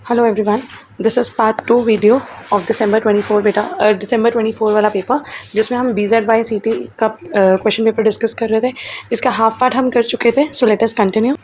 Hello everyone, this is part 2 video of December 24 बेटा दिसंबर 24 वाला paper जिसमें हम BZ/CT का क्वेश्चन पेपर डिस्कस कर रहे थे। इसका हाफ पार्ट हम कर चुके थे, so let us continue.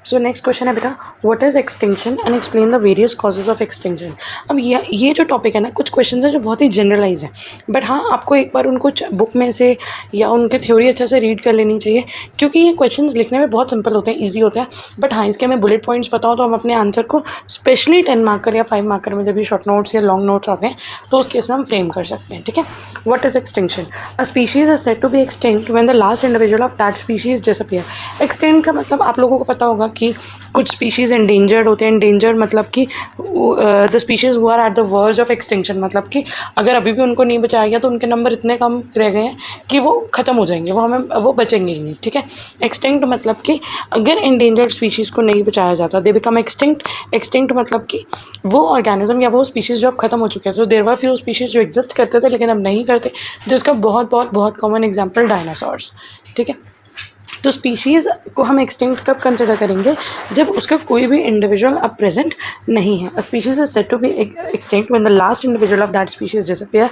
So next question है बेटा, what is extinction and explain the various causes of extinction. अब ये जो टॉपिक है ना, कुछ क्वेश्चन है जो बहुत ही जनरलाइज है, बट हाँ आपको एक बार उनको बुक में से या उनके थ्योरी अच्छे से रीड कर लेनी चाहिए, क्योंकि ये क्वेश्चन लिखने में बहुत सिंपल होते हैं, ईजी होते हैं। बट हाँ, इसके हमें बुलेट पॉइंट्स पता हो तो हम अपने आंसर को स्पेशली 10 मार्कर या 5 मार्कर में जब भी शॉर्ट नोट्स या लॉन्ग नोट्स आते हैं तो उस केस में हम फ्रेम कर सकते हैं। ठीक है, what is extinction? A species is said to be extinct when the last individual of that species disappear. Extinct का मतलब आप लोगों को पता होगा कि कुछ स्पीशीज़ एंडेंजर्ड होते हैं। एंडेंजर्ड मतलब कि the species who are at the verge of extinction, मतलब कि अगर अभी भी उनको नहीं बचाया गया तो उनके नंबर इतने कम रह गए हैं कि वो ख़त्म हो जाएंगे, वो बचेंगे ही नहीं। ठीक है, एक्सटिंक्ट मतलब कि अगर एंडेंजर्ड स्पीशीज़ को नहीं बचाया जाता, दे बिकम एक्सटिंक्ट। एक्सटिंक्ट मतलब कि वो ऑर्गेनिज्म या वो स्पीशीज़ जो अब ख़त्म हो चुके हैं। तो देयर वर फ्यू स्पीशीज़ जो एग्जिस्ट करते थे लेकिन अब नहीं करते, जिसका बहुत कॉमन एग्जाम्पल डायनासोर्स। ठीक है, तो स्पीशीज़ को हम एक्सटिंक्ट कब कंसिडर करेंगे? जब उसका कोई भी इंडिविजुअल अब प्रेजेंट नहीं है। A species is said to be extinct when the last individual of that species disappear.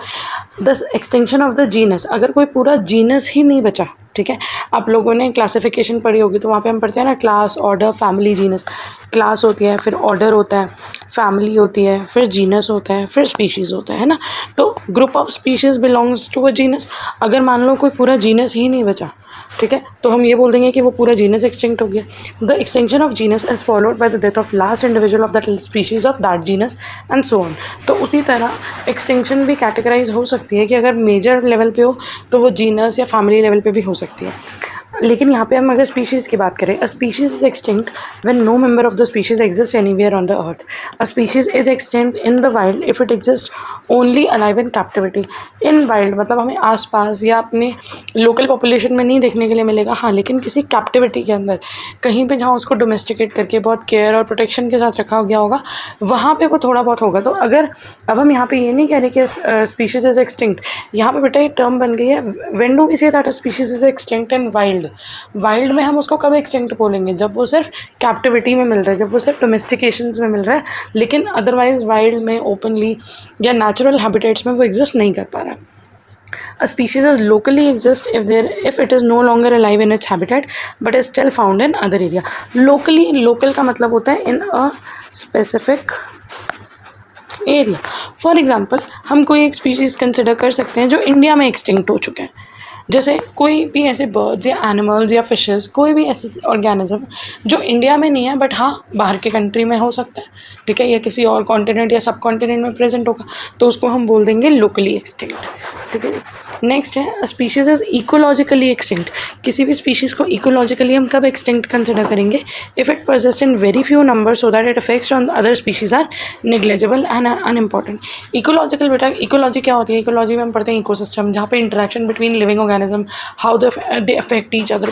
The extinction of the genus, अगर कोई पूरा जीनस ही नहीं बचा। ठीक है, आप लोगों ने क्लासिफिकेशन पढ़ी होगी तो वहाँ पे हम पढ़ते हैं ना, class, order, family, genus. Class होती है, फिर ऑर्डर होता है, फैमिली होती है, फिर जीनस होता है, फिर स्पीशीज़ होता है ना। तो group of species belongs to a genus. अगर मान लो कोई पूरा जीनस ही नहीं बचा, ठीक है, तो हम ये बोल देंगे कि वो पूरा जीनस एक्सटिंक्ट हो गया। The extinction of genus is followed by the death of last individual of that species of that genus and so on. तो उसी तरह एक्सटिंक्शन भी कैटेगराइज हो सकती है कि अगर मेजर लेवल पे हो तो वो जीनस या फैमिली लेवल पे भी हो सकती है। लेकिन यहाँ पे हम अगर स्पीशीज़ की बात करें, a species is extinct when no member of the species exist anywhere on the earth. A species is extinct in the wild if it exist only alive in captivity. In wild मतलब हमें आसपास या अपने local population में नहीं देखने के लिए मिलेगा, हाँ, लेकिन किसी कैप्टिविटी के अंदर कहीं पे जहाँ उसको डोमेस्टिकेट करके बहुत केयर और प्रोटेक्शन के साथ रखा गया होगा, वहाँ पे वो थोड़ा बहुत होगा। तो अगर अब हम यहाँ पे ये नहीं कह रहे कि स्पीशीज़ इज एक्सटिंक्ट, यहाँ पे बेटा ये टर्म बन गई है, when do we say that a species is extinct in wild. Wild में हम उसको कब एक्सटिंक्ट बोलेंगे? जब वो सिर्फ कैप्टिविटी में मिल रहा है, जब वो सिर्फ डोमेस्टिकेशन में मिल रहा है, लेकिन अदरवाइज वाइल्ड में ओपनली या नेचुरल हैबिटेट्स में वो एग्जिस्ट नहीं कर पा रहा है। A species is locally exist if it is no longer alive in its habitat but is still found in other area. Locally, local का मतलब होता है in a specific area. For example, हम कोई एक species consider कर सकते हैं जो इंडिया में extinct हो चुके हैं। जैसे कोई भी ऐसे बर्ड्स या एनिमल्स या फिशेस, कोई भी ऐसे ऑर्गेनिज्म जो इंडिया में नहीं है बट हाँ बाहर के कंट्री में हो सकता है, ठीक है, या किसी और कॉन्टिनेंट या सब कॉन्टिनेंट में प्रेजेंट होगा, तो उसको हम बोल देंगे लोकली एक्सटिंक्ट। ठीक है, नेक्स्ट है स्पीशीज़ इज इकोलॉजिकली एक्सटिंक्ट। किसी भी स्पीशीज़ को इकोलॉजिकली हम कब एक्सटिंक्ट कंसिडर करेंगे? If it persist in very few number so that it affects on other species are negligible and unimportant. Ecological बेटा, इकोलॉजी क्या होती है? इकोलॉजी में हम पढ़ते हैं इकोसिस्टम, जहाँ पे interaction between living organism, how they affect each other,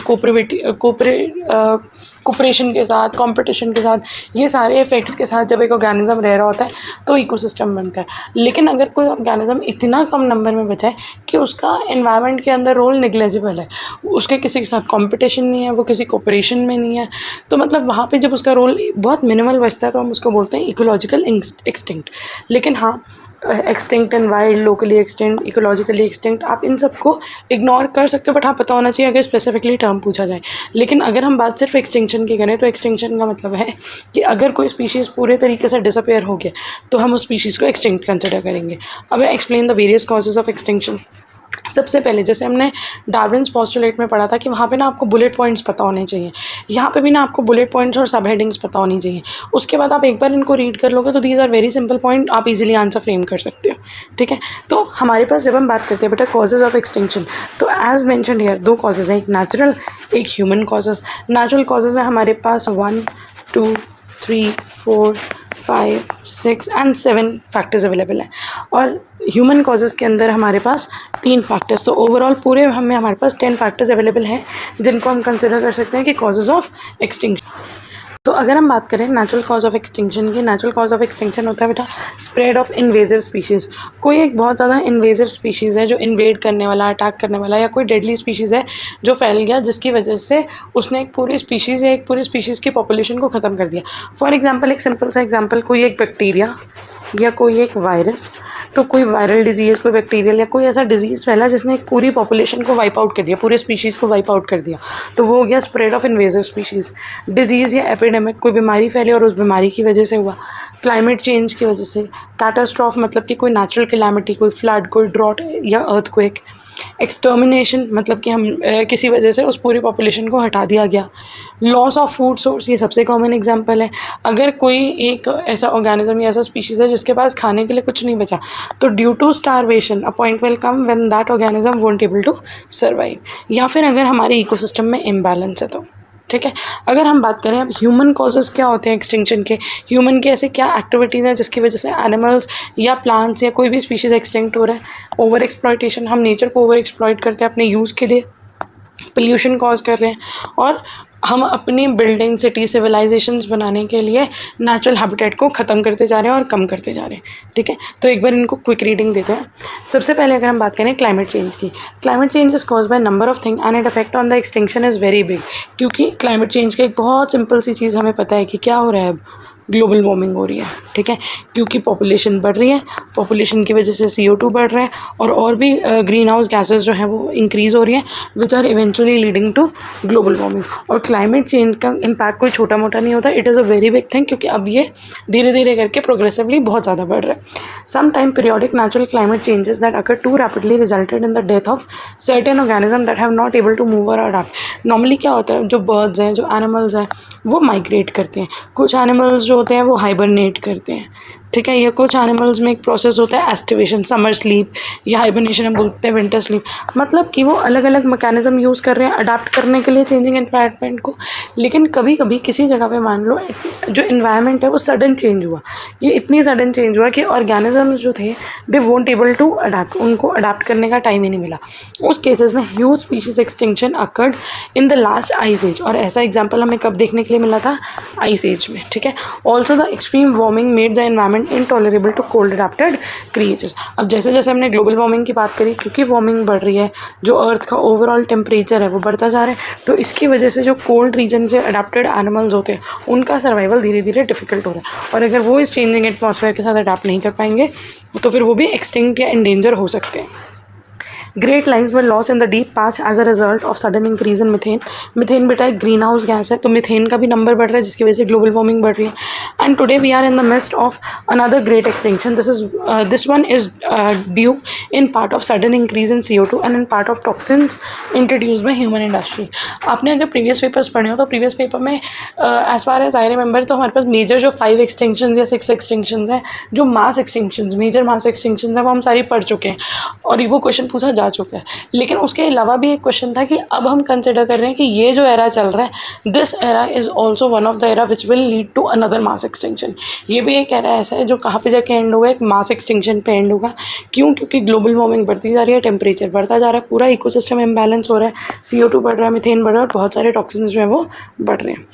cooperation के साथ, कंपटीशन के साथ, ये सारे इफेक्ट्स के साथ जब एक ऑर्गेनिज्म रह रहा होता है तो इकोसिस्टम बनता है। लेकिन अगर कोई ऑर्गेनिज्म इतना कम नंबर में बचा है कि उसका एनवायरनमेंट के अंदर रोल नेग्लेजिबल है, उसके किसी के साथ कंपटीशन नहीं है, वो किसी कोऑपरेशन में नहीं है, तो मतलब वहाँ पे जब उसका रोल बहुत मिनिमल बचता है तो हम उसको बोलते हैं इकोलॉजिकल एक्सटिंक्ट। लेकिन हाँ, extinct in wild, locally extinct, ecologically extinct, आप इन सबको इग्नोर कर सकते हो, बट हाँ पता होना चाहिए अगर स्पेसिफिकली टर्म पूछा जाए। लेकिन अगर हम बात सिर्फ एक्सटिंक्शन की करें तो एक्सटिंक्शन का मतलब है कि अगर कोई स्पीशीज़ पूरे तरीके से डिसअपेयर हो गया तो हम उस स्पीशीज़ को एक्सटिंक्ट कंसिडर करेंगे। अब explain the various causes of extinction. सबसे पहले जैसे हमने डार्विन्स पोस्टुलेट में पढ़ा था कि वहाँ पे ना आपको बुलेट पॉइंट्स पता होने चाहिए, यहाँ पे भी ना आपको बुलेट पॉइंट्स और सब हेडिंग्स पता होनी चाहिए। उसके बाद आप एक बार इनको रीड कर लोगे तो these are very simple point, आप इजीली आंसर फ्रेम कर सकते हो। ठीक है, तो हमारे पास जब हम बात करते हैं बेटा कॉजेज ऑफ एक्सटिंक्शन, तो एज मैंशनड हियर दो कॉजेज हैं, एक नेचुरल, एक ह्यूमन कॉजेज। नेचुरल कॉजेज में हमारे पास 1, 2, 3, 4, 5, 6 एंड 7 फैक्टर्स अवेलेबल हैं, और ह्यूमन कॉजेज़ के अंदर हमारे पास 3 फैक्टर्स। तो ओवरऑल पूरे हमारे पास 10 फैक्टर्स अवेलेबल हैं जिनको हम कंसिडर कर सकते हैं कि कॉजेज़ ऑफ एक्सटिंक्शन। तो अगर हम बात करें नेचुरल कॉज ऑफ एक्सटिंक्शन की, नेचुरल कॉज ऑफ एक्सटिंक्शन होता है बेटा स्प्रेड ऑफ इन्वेजिव स्पीशीज़। कोई एक बहुत ज़्यादा इन्वेजिव स्पीशीज़ है जो इन्वेड करने वाला, अटैक करने वाला, या कोई डेडली स्पीशीज़ है जो फैल गया जिसकी वजह से उसने एक पूरी स्पीशीज़ या एक पूरी स्पीशीज़ की पॉपुलेशन को ख़त्म कर दिया। फॉर एग्जाम्पल, एक सिंपल सा एग्जाम्पल, कोई एक बैक्टीरिया या कोई एक वायरस, तो कोई वायरल डिजीज़, कोई बैक्टीरियल या कोई ऐसा डिजीज़ फैला जिसने एक पूरी पॉपुलेशन को वाइप आउट कर दिया, पूरे स्पीशीज़ को वाइप आउट कर दिया, तो वो हो गया spread of invasive species. Disease या एपिडेमिक, कोई बीमारी फैली और उस बीमारी की वजह से हुआ, क्लाइमेट चेंज की वजह से। कैटास्ट्रॉफ मतलब कि कोई नेचुरल कैलामिटी, कोई फ्लड, कोई ड्रॉट या अर्थक्वेक। एक्सटर्मिनेशन मतलब कि हम किसी वजह से उस पूरी पॉपुलेशन को हटा दिया गया। लॉस ऑफ फूड सोर्स, ये सबसे कॉमन एग्जांपल है। अगर कोई एक ऐसा ऑर्गेनिज्म या ऐसा स्पीशीज़ है जिसके पास खाने के लिए कुछ नहीं बचा, तो due to starvation a point will come when that organism won't able to survive. या फिर अगर हमारे इकोसिस्टम में इम्बैलेंस है तो, ठीक है। अगर हम बात करें अब ह्यूमन कॉजेज़ क्या होते हैं एक्सटिंक्शन के, ह्यूमन के ऐसे क्या एक्टिविटीज़ हैं जिसकी वजह से एनिमल्स या प्लांट्स या कोई भी स्पीशीज़ एक्सटिंक्ट हो रहा है। ओवर एक्सप्लॉयटेशन, हम नेचर को ओवर एक्सप्लॉयट करते हैं अपने यूज़ के लिए, पोल्यूशन कॉज कर रहे हैं, और हम अपनी बिल्डिंग, सिटी, सिविलाइजेशंस बनाने के लिए नेचुरल हैबिटेट को ख़त्म करते जा रहे हैं और कम करते जा रहे हैं, ठीक है। तो एक बार इनको क्विक रीडिंग देते हैं। सबसे पहले अगर हम बात करें क्लाइमेट चेंज की, climate change is cause by number of thing and it affect on the extinction is very big. क्योंकि क्लाइमेट चेंज का एक बहुत सिंपल सी चीज़ हमें पता है कि क्या हो रहा है, अब ग्लोबल वार्मिंग हो रही है, ठीक है। क्योंकि पॉपुलेशन बढ़ रही है, पॉपुलेशन की वजह से CO2 बढ़ रहा है, और भी ग्रीन हाउस गैसेज जो हैं वो इंक्रीज़ हो रही हैं, which are eventually leading to global warming. और क्लाइमेट चेंज का इम्पैक्ट कोई छोटा मोटा नहीं होता, it is a very big thing, क्योंकि अब ये धीरे धीरे करके प्रोग्रेसिवली बहुत ज़्यादा बढ़ रहा है। Some time periodic natural climate changes that occur too rapidly resulted in the death of certain organism that have not able to move और अडैप्ट। नॉर्मली क्या होता है, जो बर्ड्स हैं, जो एनिमल्स हैं, वो माइग्रेट करते हैं, कुछ एनिमल्स होते हैं वो हाइबरनेट करते हैं, ठीक है। या कुछ एनिमल्स में एक प्रोसेस होता है एस्टिवेशन, समर स्लीप, या हाइबरनेशन हम बोलते हैं विंटर स्लीप। मतलब कि वो अलग अलग मैकेनिज्म यूज़ कर रहे हैं अडाप्ट करने के लिए चेंजिंग एनवायरनमेंट को। लेकिन कभी कभी किसी जगह पे मान लो जो इन्वायरमेंट है वो सडन चेंज हुआ, ये इतनी सडन चेंज हुआ कि ऑर्गेनिजम्स जो थे they won't able to adapt, उनको अडाप्ट करने का टाइम ही नहीं मिला। उस केसेस में huge species extinction occurred in the last ice age, और ऐसा एग्जाम्पल हमें कब देखने के लिए मिला था, आइस एज में, ठीक है। Also the extreme warming made the environment intolerable to cold adapted creatures. अब जैसे जैसे हमने ग्लोबल वार्मिंग की बात करी, क्योंकि वार्मिंग बढ़ रही है, जो अर्थ का ओवरऑल टेम्परेचर है वो बढ़ता जा रहा है, तो इसकी वजह से जो कोल्ड रीजन से अडैप्टेड एनिमल्स होते हैं उनका सर्वाइवल धीरे धीरे डिफिकल्ट हो रहा है, और अगर वो इस चेंजिंग एटमॉस्फेयर के साथ अडैप्ट नहीं कर पाएंगे तो फिर वो भी एक्सटिंक्ट या इंडेंजर हो सकते हैं। Great lines were lost in the deep past as a result of sudden increase in methane. Methane बेटा एक ग्रीन हाउस गैस है, तो मिथेन का भी नंबर बढ़ रहा है जिसकी वजह से ग्लोबल वार्मिंग बढ़ रही है। And today we are in the midst of another great extinction. This one is due in part of sudden increase in CO2 and in part of toxins introduce by human industry. आपने अगर previous papers पढ़े हो तो previous paper में as far as I remember तो हमारे पास major जो 5 extinction या 6 एक्सटिंक्शन हैं, जो mass extinction, major mass extinction है, वो हम सारी पढ़ चुके हैं और वो क्वेश्चन पूछा जा चुका है। लेकिन उसके अलावा भी एक क्वेश्चन था कि अब हम कंसिडर कर रहे हैं कि ये जो एरा चल रहा है, this era is also one of the era which will lead to another mass extinction. ये भी एक एरा ऐसा है जो कहाँ पे जाके एंड होगा, एक मास एक्सटिंक्शन पे एंड होगा। क्यों? क्योंकि ग्लोबल वार्मिंग बढ़ती जा रही है, टेम्परेचर बढ़ता जा रहा है, पूरा इकोसिस्टम इम्बैलेंस हो रहा है, CO2 बढ़ रहा है, मिथेन बढ़ रहा है और बहुत सारे टॉक्सिन्स जो है वो बढ़ रहे हैं।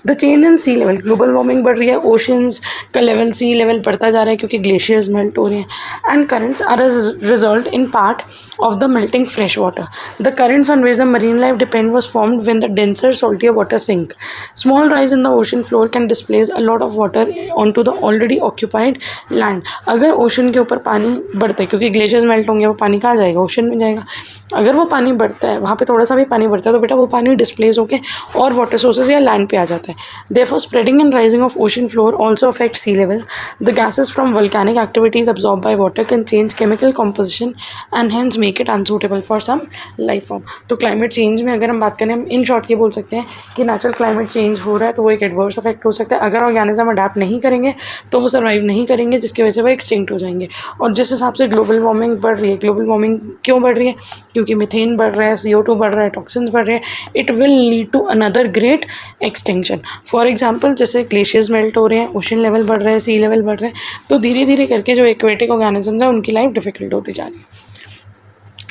The change in sea level, global warming बढ़ रही है, ओशंस का लेवल, सी लेवल बढ़ता जा रहा है क्योंकि ग्लेशियर्स मेल्ट हो रहे हैं। And currents are result in part of the melting fresh water. The currents on which the marine life depend was formed when the denser saltier water sink. Small rise in the ocean floor can displace a lot of water onto the already occupied land. अगर ocean के ऊपर पानी बढ़ता है, क्योंकि glaciers melt होंगे, वो पानी कहाँ जाएगा, ओशन में जाएगा। अगर वो पानी बढ़ता है, वहाँ पे थोड़ा सा भी पानी बढ़ता है, तो बेटा वो पानी डिस्प्लेस होकर और वाटर सोर्सेज या लैंड पे आ जाता है। Therefore, spreading and rising of ocean floor also affects sea level. The gases from volcanic activities absorbed by water can change chemical composition and hence make it unsuitable for some life form. तो climate change में अगर हम बात करें, हम in short ये बोल सकते हैं कि नेचुरल क्लाइमेट चेंज हो रहा है तो वो एक एडवर्स इफेक्ट हो सकता है। अगर ऑर्गेनिज्म अडैप्ट नहीं करेंगे तो वो सर्वाइव नहीं करेंगे, जिसकी वजह से वो एक्सटिंक्ट हो जाएंगे। और जिस हिसाब से ग्लोबल वार्मिंग बढ़ रही है, ग्लोबल वार्मिंग क्यों बढ़ रही है? क्योंकि मिथेन बढ़ रहा है, CO2 बढ़ रहा है, टॉक्सिन्स बढ़ रहे हैं। It will lead to another great extinction. For example, जैसे ग्लेशियर्स मेल्ट हो रहे हैं, ओशन लेवल बढ़ रहा है, सी लेवल बढ़ रहे हैं, तो धीरे धीरे करके जो एक्वेटिक ऑर्गेनिज्म है उनकी लाइफ डिफिकल्ट होती जा रही है।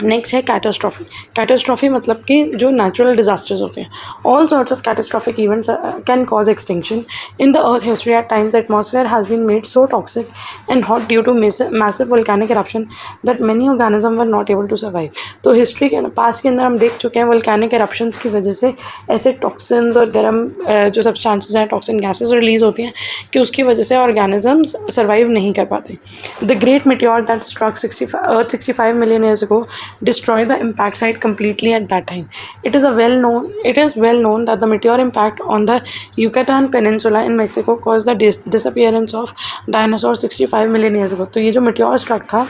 नेक्स्ट है कैटास्ट्रॉफी। कैटास्ट्रॉफी मतलब कि जो नेचुरल डिजास्टर्स होते हैं, all sorts of catastrophic events can cause extinction in the earth history. At times atmosphere has been made so toxic and hot due to massive volcanic eruption that many organism were not able to survive. तो history के पास के अंदर हम देख चुके हैं volcanic eruptions की वजह से ऐसे टॉक्सिन्स और गर्म जो सब्सटेंसेस हैं, टॉक्सिन गैसेज रिलीज होती हैं कि उसकी वजह से ऑर्गेनिजम्स सर्वाइव नहीं कर पाते। The great meteor that struck 65 million years ago destroyed the impact site completely at that time. It is well known that the meteor impact on the Yucatan Peninsula in Mexico caused the disappearance of dinosaurs 65 million years ago. तो ये जो meteor struck था,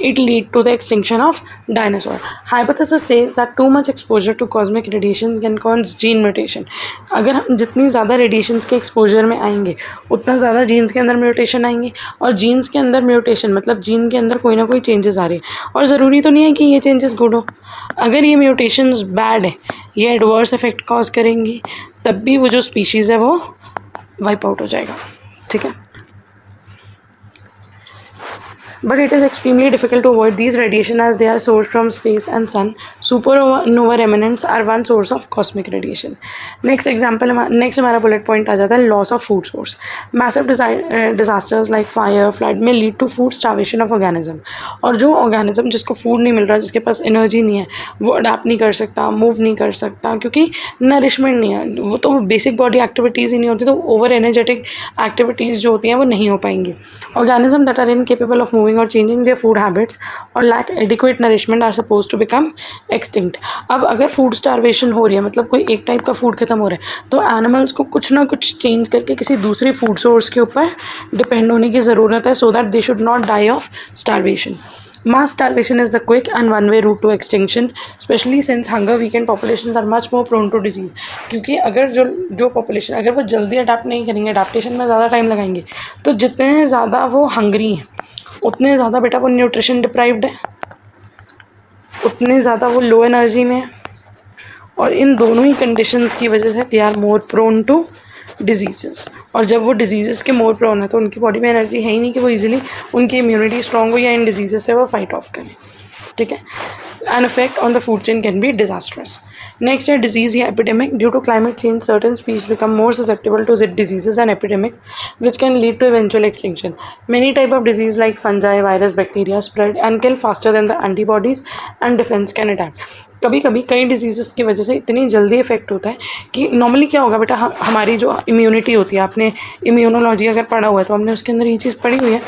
it lead to the extinction of dinosaur. Hypothesis says that too much exposure to cosmic radiation can cause gene mutation. अगर हम जितनी ज़्यादा radiations के exposure में आएंगे उतना ज़्यादा जीन्स के अंदर म्यूटेशन आएंगे, और जीन्स के अंदर म्यूटेशन मतलब जीन के अंदर कोई ना कोई चेंजेस आ रहे हैं, और ज़रूरी तो नहीं है कि ये चेंजेस गुड हो। अगर ये म्यूटेशंस बैड है, ये एडवर्स इफेक्ट कॉज करेंगी, तब भी वो जो स्पीशीज़ है वो वाइप आउट हो जाएगा। ठीक है, but it is extremely difficult to avoid these radiation as they are sourced from space and sun. Supernova remnants are one source of cosmic radiation. Next हमारा bullet point आ जाता है loss of food source. Massive disasters like fire, flood may lead to food starvation of organism. और जो organism जिसको food नहीं मिल रहा, जिसके पास energy नहीं है, वो adapt नहीं कर सकता, move नहीं कर सकता, क्योंकि nourishment नहीं है, वो तो basic body activities ही नहीं होती, तो over energetic activities जो होती हैं वो नहीं हो पाएंगी। Organism that are incapable of moving or changing their food habits or lack adequate nourishment are supposed to become extinct. अब अगर food starvation हो रही है, मतलब कोई एक टाइप का फूड खत्म हो रहा है, तो एनिमल्स को कुछ ना कुछ चेंज करके किसी दूसरी फूड सोर्स के ऊपर डिपेंड होने की ज़रूरत है, so that they should not die of starvation. Mass starvation is the quick and one-way route to extinction, especially since hunger-weakened populations are much more prone to disease. क्योंकि अगर जो population अगर वो जल्दी अडाप्ट नहीं करेंगे, अडाप्टेशन में ज़्यादा टाइम लगाएंगे, तो जितने ज़्यादा वो हंग्री हैं उतने ज़्यादा बेटा वो न्यूट्रिशन डिप्राइव्ड है, उतने ज़्यादा वो लो एनर्जी में है, और इन दोनों ही कंडीशंस की वजह से they are more prone to diseases. और जब वो डिजीज़ेस के मोर प्रोन है तो उनकी बॉडी में एनर्जी है ही नहीं कि वो इजीली उनकी इम्यूनिटी स्ट्रॉन्ग हो या इन डिजीज़ेस से वो फाइट ऑफ करें। ठीक है, an effect on the food chain can be disastrous. Next है डिजीज़ या epidemic. Due to climate change certain species become more susceptible to diseases and epidemics which can lead to eventual extinction. Many type of disease like fungi, virus, bacteria spread and kill faster than the antibodies and defence can attack. कभी कभी कई disease की वजह से इतनी जल्दी effect होता है कि नॉर्मली क्या होगा बेटा, हमारी जो इम्यूनिटी होती है, आपने इम्यूनोलॉजी अगर पढ़ा हुआ है तो हमने उसके अंदर ये चीज़ पढ़ी हुई है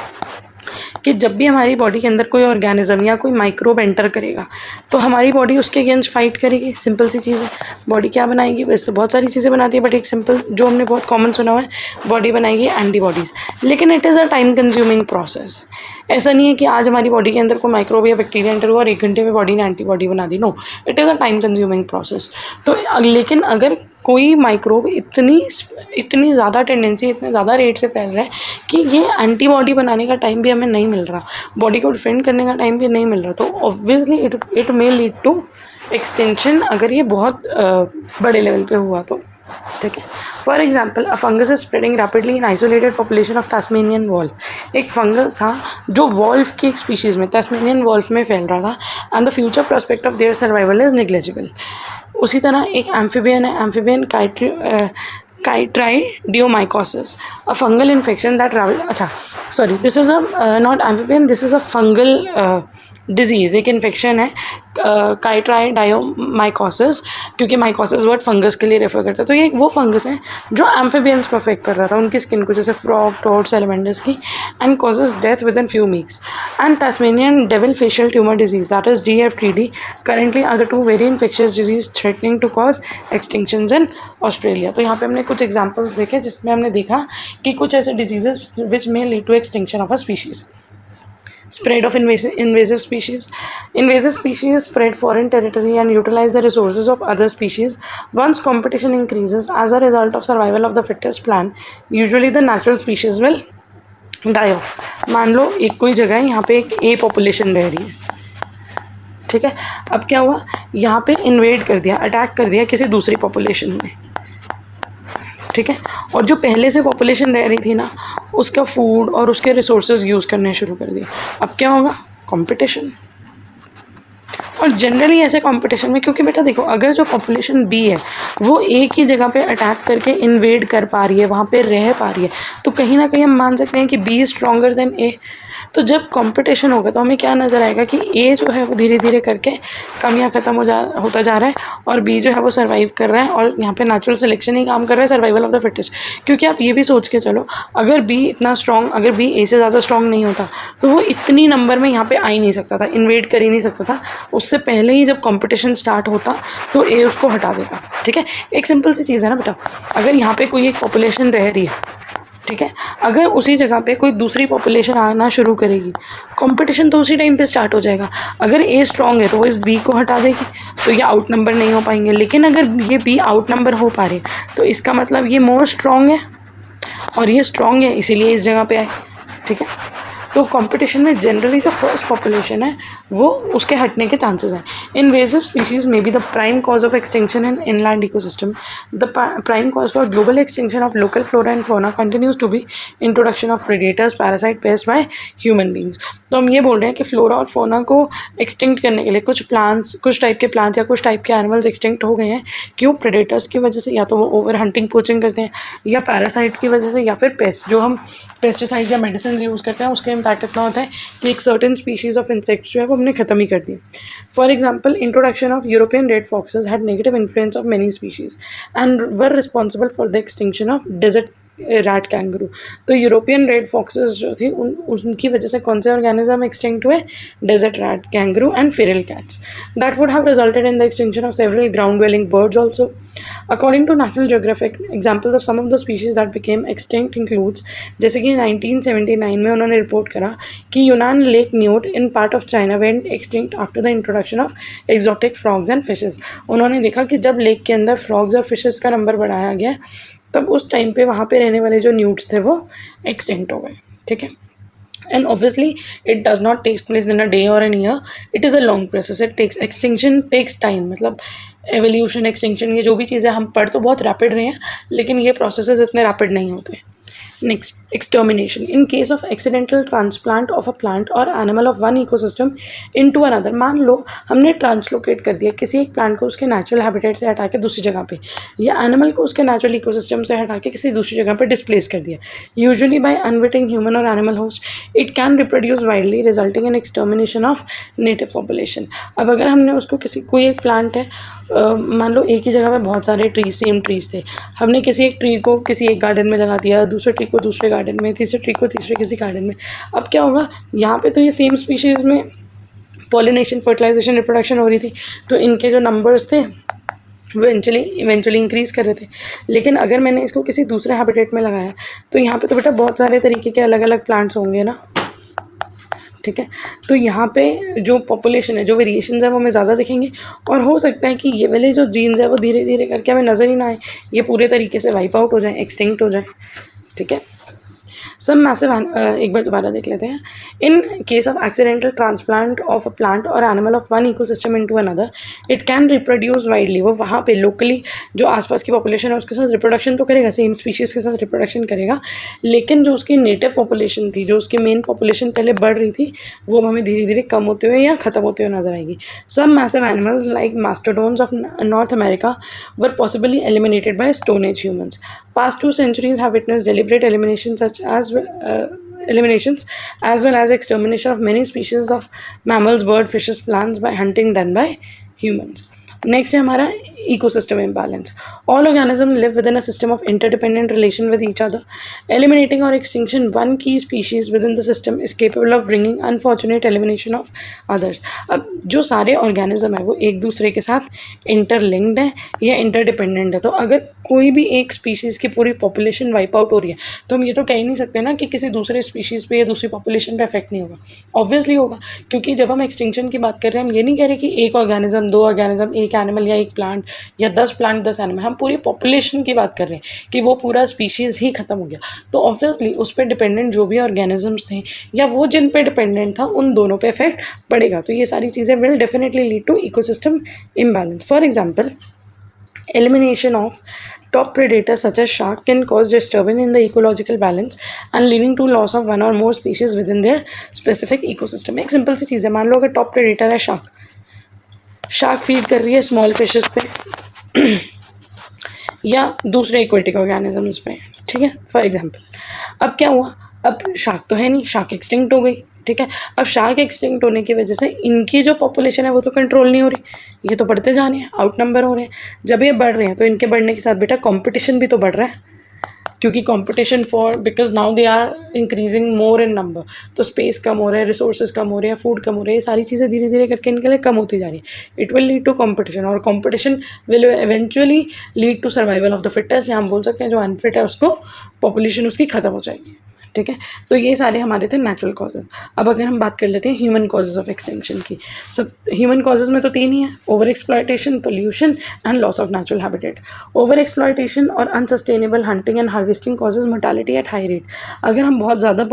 कि जब भी हमारी बॉडी के अंदर कोई ऑर्गेनिज्म या कोई माइक्रोब एंटर करेगा तो हमारी बॉडी उसके अगेंस्ट फाइट करेगी। सिंपल सी चीज़ है, बॉडी क्या बनाएगी, वैसे तो बहुत सारी चीज़ें बनाती है, बट एक सिंपल जो हमने बहुत कॉमन सुना हुआ है, बॉडी बनाएगी एंटीबॉडीज़। लेकिन it is a time consuming process. ऐसा नहीं है कि आज हमारी बॉडी के अंदर कोई माइक्रोब या बैक्टीरिया एंटर हुआ और 1 घंटे में बॉडी ने एंटीबॉडी बना दी। No, it is a time consuming process. तो लेकिन अगर कोई माइक्रोब इतनी ज़्यादा टेंडेंसी, इतने ज़्यादा रेट से फैल रहा है कि ये एंटीबॉडी बनाने का टाइम भी हमें नहीं मिल रहा, बॉडी को डिफेंड करने का टाइम भी नहीं मिल रहा, तो obviously it may lead to extension अगर ये बहुत बड़े लेवल पे हुआ तो। ठीक है, for example a fungus is spreading rapidly in isolated population of Tasmanian wolf. एक फंगस था जो वॉल्व की एक स्पीशीज़ में, टास्मेनियन वॉल्व में फैल रहा था, and the future prospect of their survival is negligible. उसी तरह एक एम्फीबियन है, amphibian chytridiomycosis, a fungal infection that this is a not amphibian, this is a fungal disease, एक इन्फेक्शन है काइट्राइडियोमाइकोसिस, क्योंकि माइकोसिस वर्ड फंगस के लिए रेफर करता है। तो ये वो फंगस है जो एम्फीबियंस को अफेक्ट कर रहा था, उनकी स्किन को, जैसे फ्रॉग, टोड, सैलमेंडर्स की, and causes death within few weeks. And Tasmanian devil facial tumour disease, that is DFTD, currently are the 2 very infectious disease threatening to cause extinctions in Australia. तो यहाँ पे हमने कुछ examples देखे जिसमें हमने देखा कि कुछ ऐसे diseases which may lead to extinction of a species. Spread of invasive species. Invasive species spread foreign territory and utilize the resources of other species. Once competition increases as a result of survival of the fittest plan, usually the natural species will die off. मान लो एक कोई जगह है, यहाँ पे एक A population रह रही है, ठीक है। अब क्या हुआ, यहाँ पे इन्वेड कर दिया, अटैक कर दिया किसी दूसरी पॉपुलेशन में, ठीक है, और जो पहले से पॉपुलेशन रह रही थी ना, उसका फूड और उसके रिसोर्सेज यूज़ करने शुरू कर दिए। अब क्या होगा, कंपटीशन। और जनरली ऐसे कंपटीशन में, क्योंकि बेटा देखो अगर जो पॉपुलेशन बी है वो एक ही जगह पे अटैक करके इन्वेड कर पा रही है, वहाँ पे रह पा रही है, तो कहीं ना कहीं हम मान सकते हैं कि बी इज़ स्ट्रॉन्गर देन ए। तो जब कंपटीशन होगा तो हमें क्या नज़र आएगा कि ए जो है वो धीरे धीरे करके कम या ख़त्म होता जा रहा है और बी जो है वो सर्वाइव कर रहा है, और यहाँ पे नेचुरल सिलेक्शन ही काम कर रहा है, सर्वाइवल ऑफ द फिटेस्ट। क्योंकि आप ये भी सोच के चलो, अगर बी इतना स्ट्रॉन्ग, अगर बी ए से ज़्यादा स्ट्रॉन्ग नहीं होता तो वो इतनी नंबर में यहाँ पे आ ही नहीं सकता था, इन्वेड कर ही नहीं सकता था। उससे पहले ही जब कंपटीशन स्टार्ट होता तो ए उसको हटा देता। ठीक है, एक सिंपल सी चीज़ है ना बेटा, अगर यहाँ पे कोई एक पॉपुलेशन रह रही है, ठीक है, अगर उसी जगह पे कोई दूसरी पॉपुलेशन आना शुरू करेगी, कंपटीशन तो उसी टाइम पे स्टार्ट हो जाएगा। अगर ए स्ट्रॉन्ग है तो वो इस बी को हटा देगी, तो ये आउट नंबर नहीं हो पाएंगे। लेकिन अगर ये बी आउट नंबर हो पा रही है तो इसका मतलब ये मोर स्ट्रॉन्ग है और ये स्ट्रॉन्ग है, इसीलिए इस जगह पे आए। ठीक है, तो कंपटीशन में जनरली जो फर्स्ट पॉपुलेशन है वो उसके हटने के चांसेस हैं। Invasive species may be the prime cause of extinction in inland ecosystem. The prime cause for global extinction of local flora and fauna continues to be introduction of predators, parasite, pest by human beings. तो हम ये बोल रहे हैं कि flora और fauna को extinct करने के लिए कुछ प्लांट्स, कुछ टाइप के प्लांट्स या कुछ टाइप के एनिमल्स एक्सटिंक्ट हो गए हैं। क्यों? प्रेडेटर्स की वजह से, या तो वो ओवर हंटिंग पोचिंग करते हैं, या पैरासाइट की वजह से, या फिर पेस्ट, जो हम पेस्टिसाइड या मेडिसिन यूज़ करते हैं उसके इम्पैक्ट इतना होता है कि एक सर्टेन स्पीशीज़ ऑफ इंसेक्ट्स जो है वो हमने ख़त्म ही कर दी। For example, introduction of European red foxes had negative influence of many species and were responsible for the extinction of desert rat kangaroo. तो यूरोपियन रेड फॉक्सेस जो थी उनकी वजह से कौन से ऑर्गेनिज्म एक्सटिंक्ट हुए? Desert rat kangaroo and feral cats. That would have resulted in the extinction of several ground dwelling birds also. According to National Geographic, examples of some of the species that became extinct includes, जैसे कि 1979 में उन्होंने report करा कि Yunnan lake newt in part of China went extinct after the introduction of exotic frogs and fishes. उन्होंने देखा कि जब लेक के अंदर फ्रॉग्स और फिशेस का नंबर बढ़ाया गया तब उस टाइम पे वहाँ पे रहने वाले जो न्यूट्स थे वो एक्सटिंक्ट हो गए। ठीक है, and obviously it does not take place in a day or an year, it is a long process, it takes, extinction takes time। मतलब एवोल्यूशन, एक्सटिंक्शन, ये जो भी चीज़ें हम पढ़ तो बहुत रैपिड रहे हैं, लेकिन ये प्रोसेसेस इतने रैपिड नहीं होते। Next, extermination. In case of accidental transplant of a plant और animal of one ecosystem into another. मान लो हमने ट्रांसलोकेट कर दिया किसी एक प्लांट को उसके नेचुरल हैबिटेट से हटा के दूसरी जगह पे, या एनिमल को उसके नेचुरल इकोसिस्टम से हटा के किसी दूसरी जगह पे डिस्प्लेस कर दिया, यूजुअली बाय अनविटिंग ह्यूमन और animal host. It can reproduce widely resulting in extermination of native population. अब अगर हमने उसको कोई एक प्लांट है, मान लो एक ही जगह पे बहुत सारे ट्रीज, सेम ट्रीज थे, हमने किसी एक ट्री को किसी एक गार्डन में लगा दिया, दूसरे ट्री को दूसरे गार्डन में, तीसरे ट्री को तीसरे किसी गार्डन में। अब क्या होगा, यहाँ पे तो ये सेम स्पीशीज़ में पॉलिनेशन, फर्टिलाइजेशन, रिप्रोडक्शन हो रही थी, तो इनके जो नंबर्स थे वो इवेंचुअली इंक्रीज़ कर रहे थे। लेकिन अगर मैंने इसको किसी दूसरे हैबिटेट में लगाया तो यहाँ पे तो बेटा बहुत सारे तरीके के अलग अलग प्लांट्स होंगे ना। ठीक है, तो यहाँ पे जो पॉपुलेशन है, जो वेरिएशंस है वो हमें ज़्यादा दिखेंगे, और हो सकता है कि ये वाले जो जीन्स है वो धीरे धीरे करके हमें नज़र ही ना आए, ये पूरे तरीके से वाइप आउट हो जाए, एक्सटिंक्ट हो जाए। ठीक है, सब मैसिव, एक बार दोबारा देख लेते हैं। In case of accidental transplant of a plant और animal of one ecosystem into another, it can reproduce widely. वो वहाँ पे लोकली जो आसपास की पॉपुलेशन है उसके साथ रिप्रोडक्शन तो करेगा, सेम स्पीशीज़ के साथ रिप्रोडक्शन करेगा, लेकिन जो उसकी नेटिव पॉपुलेशन थी, जो उसकी मेन पॉपुलेशन पहले बढ़ रही थी, वो हमें धीरे धीरे कम होते हुए या ख़त्म होते हुए नजर आएगी। सब massive animals like mastodons of North America were possibly eliminated by stone age humans. Past 2 centuries have witnessed deliberate elimination eliminations as well as extermination of many species of mammals, birds, fishes, plants by hunting done by humans. Next है हमारा ecosystem imbalance. All organism live with in a system of interdependent relation with each other. Eliminating और extinction one की species with in the system is capable of bringing unfortunate elimination of others. अब जो सारे organism है वो एक दूसरे के साथ इंटरलिंक्ड है या इंटरडिपेंडेंट है, तो अगर कोई भी एक स्पीशीज़ की पूरी पॉपुलेशन वाइप आउट हो रही है तो हम ये तो कह ही नहीं सकते ना कि किसी दूसरे स्पीशीज़ पे या दूसरी पॉपुलेशन पे इफेक्ट नहीं होगा। ऑब्वियसली होगा, क्योंकि जब हम एक्सटिंक्शन की बात कर रहे हैं हम ये नहीं कह रहे कि एक ऑर्गेनिज्म, दो ऑर्गेनिज्म, एक एनिमल या एक प्लांट या 10 प्लांट 10 एनिमल, हम पूरी पॉपुलेशन की बात कर रहे हैं कि वो पूरा स्पीशीज़ ही ख़त्म हो गया। तो ऑब्वियसली उस पर डिपेंडेंट जो भी ऑर्गेनिजम्स थे या वो जिन पे डिपेंडेंट था उन दोनों पे इफेक्ट पड़ेगा। तो ये सारी चीज़ें will definitely lead to ecosystem imbalance. For example, elimination of top predators such as shark can cause disturbance in the ecological balance and leading to loss of one or more species within their specific ecosystem। एक simple सी चीज़ है, मान लो अगर top predator है shark, shark feed कर रही है small fishes पे या दूसरे एक्वेटिक ऑर्गेनिजम्स पे, ठीक है, फॉर एग्जांपल। अब क्या हुआ, अब शार्क तो है नहीं, शार्क एक्सटिंक्ट हो गई, ठीक है। अब शार्क एक्सटिंक्ट होने की वजह से इनकी जो पॉपुलेशन है वो तो कंट्रोल नहीं हो रही, ये तो बढ़ते जा रहे हैं, आउट नंबर हो रहे हैं। जब ये बढ़ रहे हैं तो इनके बढ़ने के साथ बेटा कॉम्पिटिशन भी तो बढ़ रहा है, क्योंकि competition for, because now they are increasing more in number, तो स्पेस कम हो रहा है, रिसोर्सेज कम हो रहे हैं, फूड कम हो रहा है, ये सारी चीज़ें धीरे धीरे करके इनके लिए कम होती जा रही है। It will lead to competition, और competition will eventually lead to survival of the fittest, या हम बोल सकते हैं जो अनफिट है उसको पॉपुलेशन उसकी ख़त्म हो जाएगी, ठीक है। तो ये सारे हमारे थे नेचुरल कॉजेज़। अब अगर हम बात कर लेते हैं ह्यूमन कॉजेज़ ऑफ एक्सटिंक्शन की, सब ह्यूमन कॉजेज़ में तो 3 ही हैं, over exploitation, pollution and loss of natural habitat. Over exploitation और unsustainable hunting and harvesting causes mortality at high rate. अगर हम बहुत ज़्यादा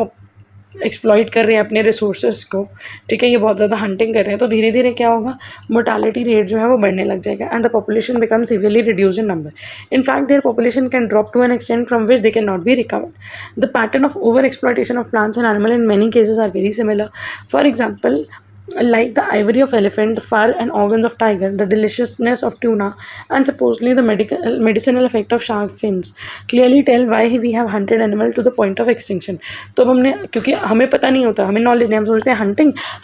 एक्सप्लॉइट कर रहे हैं अपने रिसोर्सेज को, ठीक है, ये बहुत ज़्यादा हंटिंग कर रहे हैं, तो धीरे धीरे क्या होगा, मोर्टालिटी रेट जो है वो बढ़ने लग जाएगा, and the population become severely reduce in number. In fact their population can drop to an extent from which they can not be recovered. The pattern of over exploitation of plants and animal in many cases are very similar. For example, like the ivory of elephant, the fur and organs of tiger, the deliciousness of tuna, and supposedly the medicinal effect of shark fins clearly tell why we have hunted animal to the point of extinction। तो अब हमने, क्योंकि हमें पता नहीं होता, हमें knowledge नहीं, हम सोचते हैं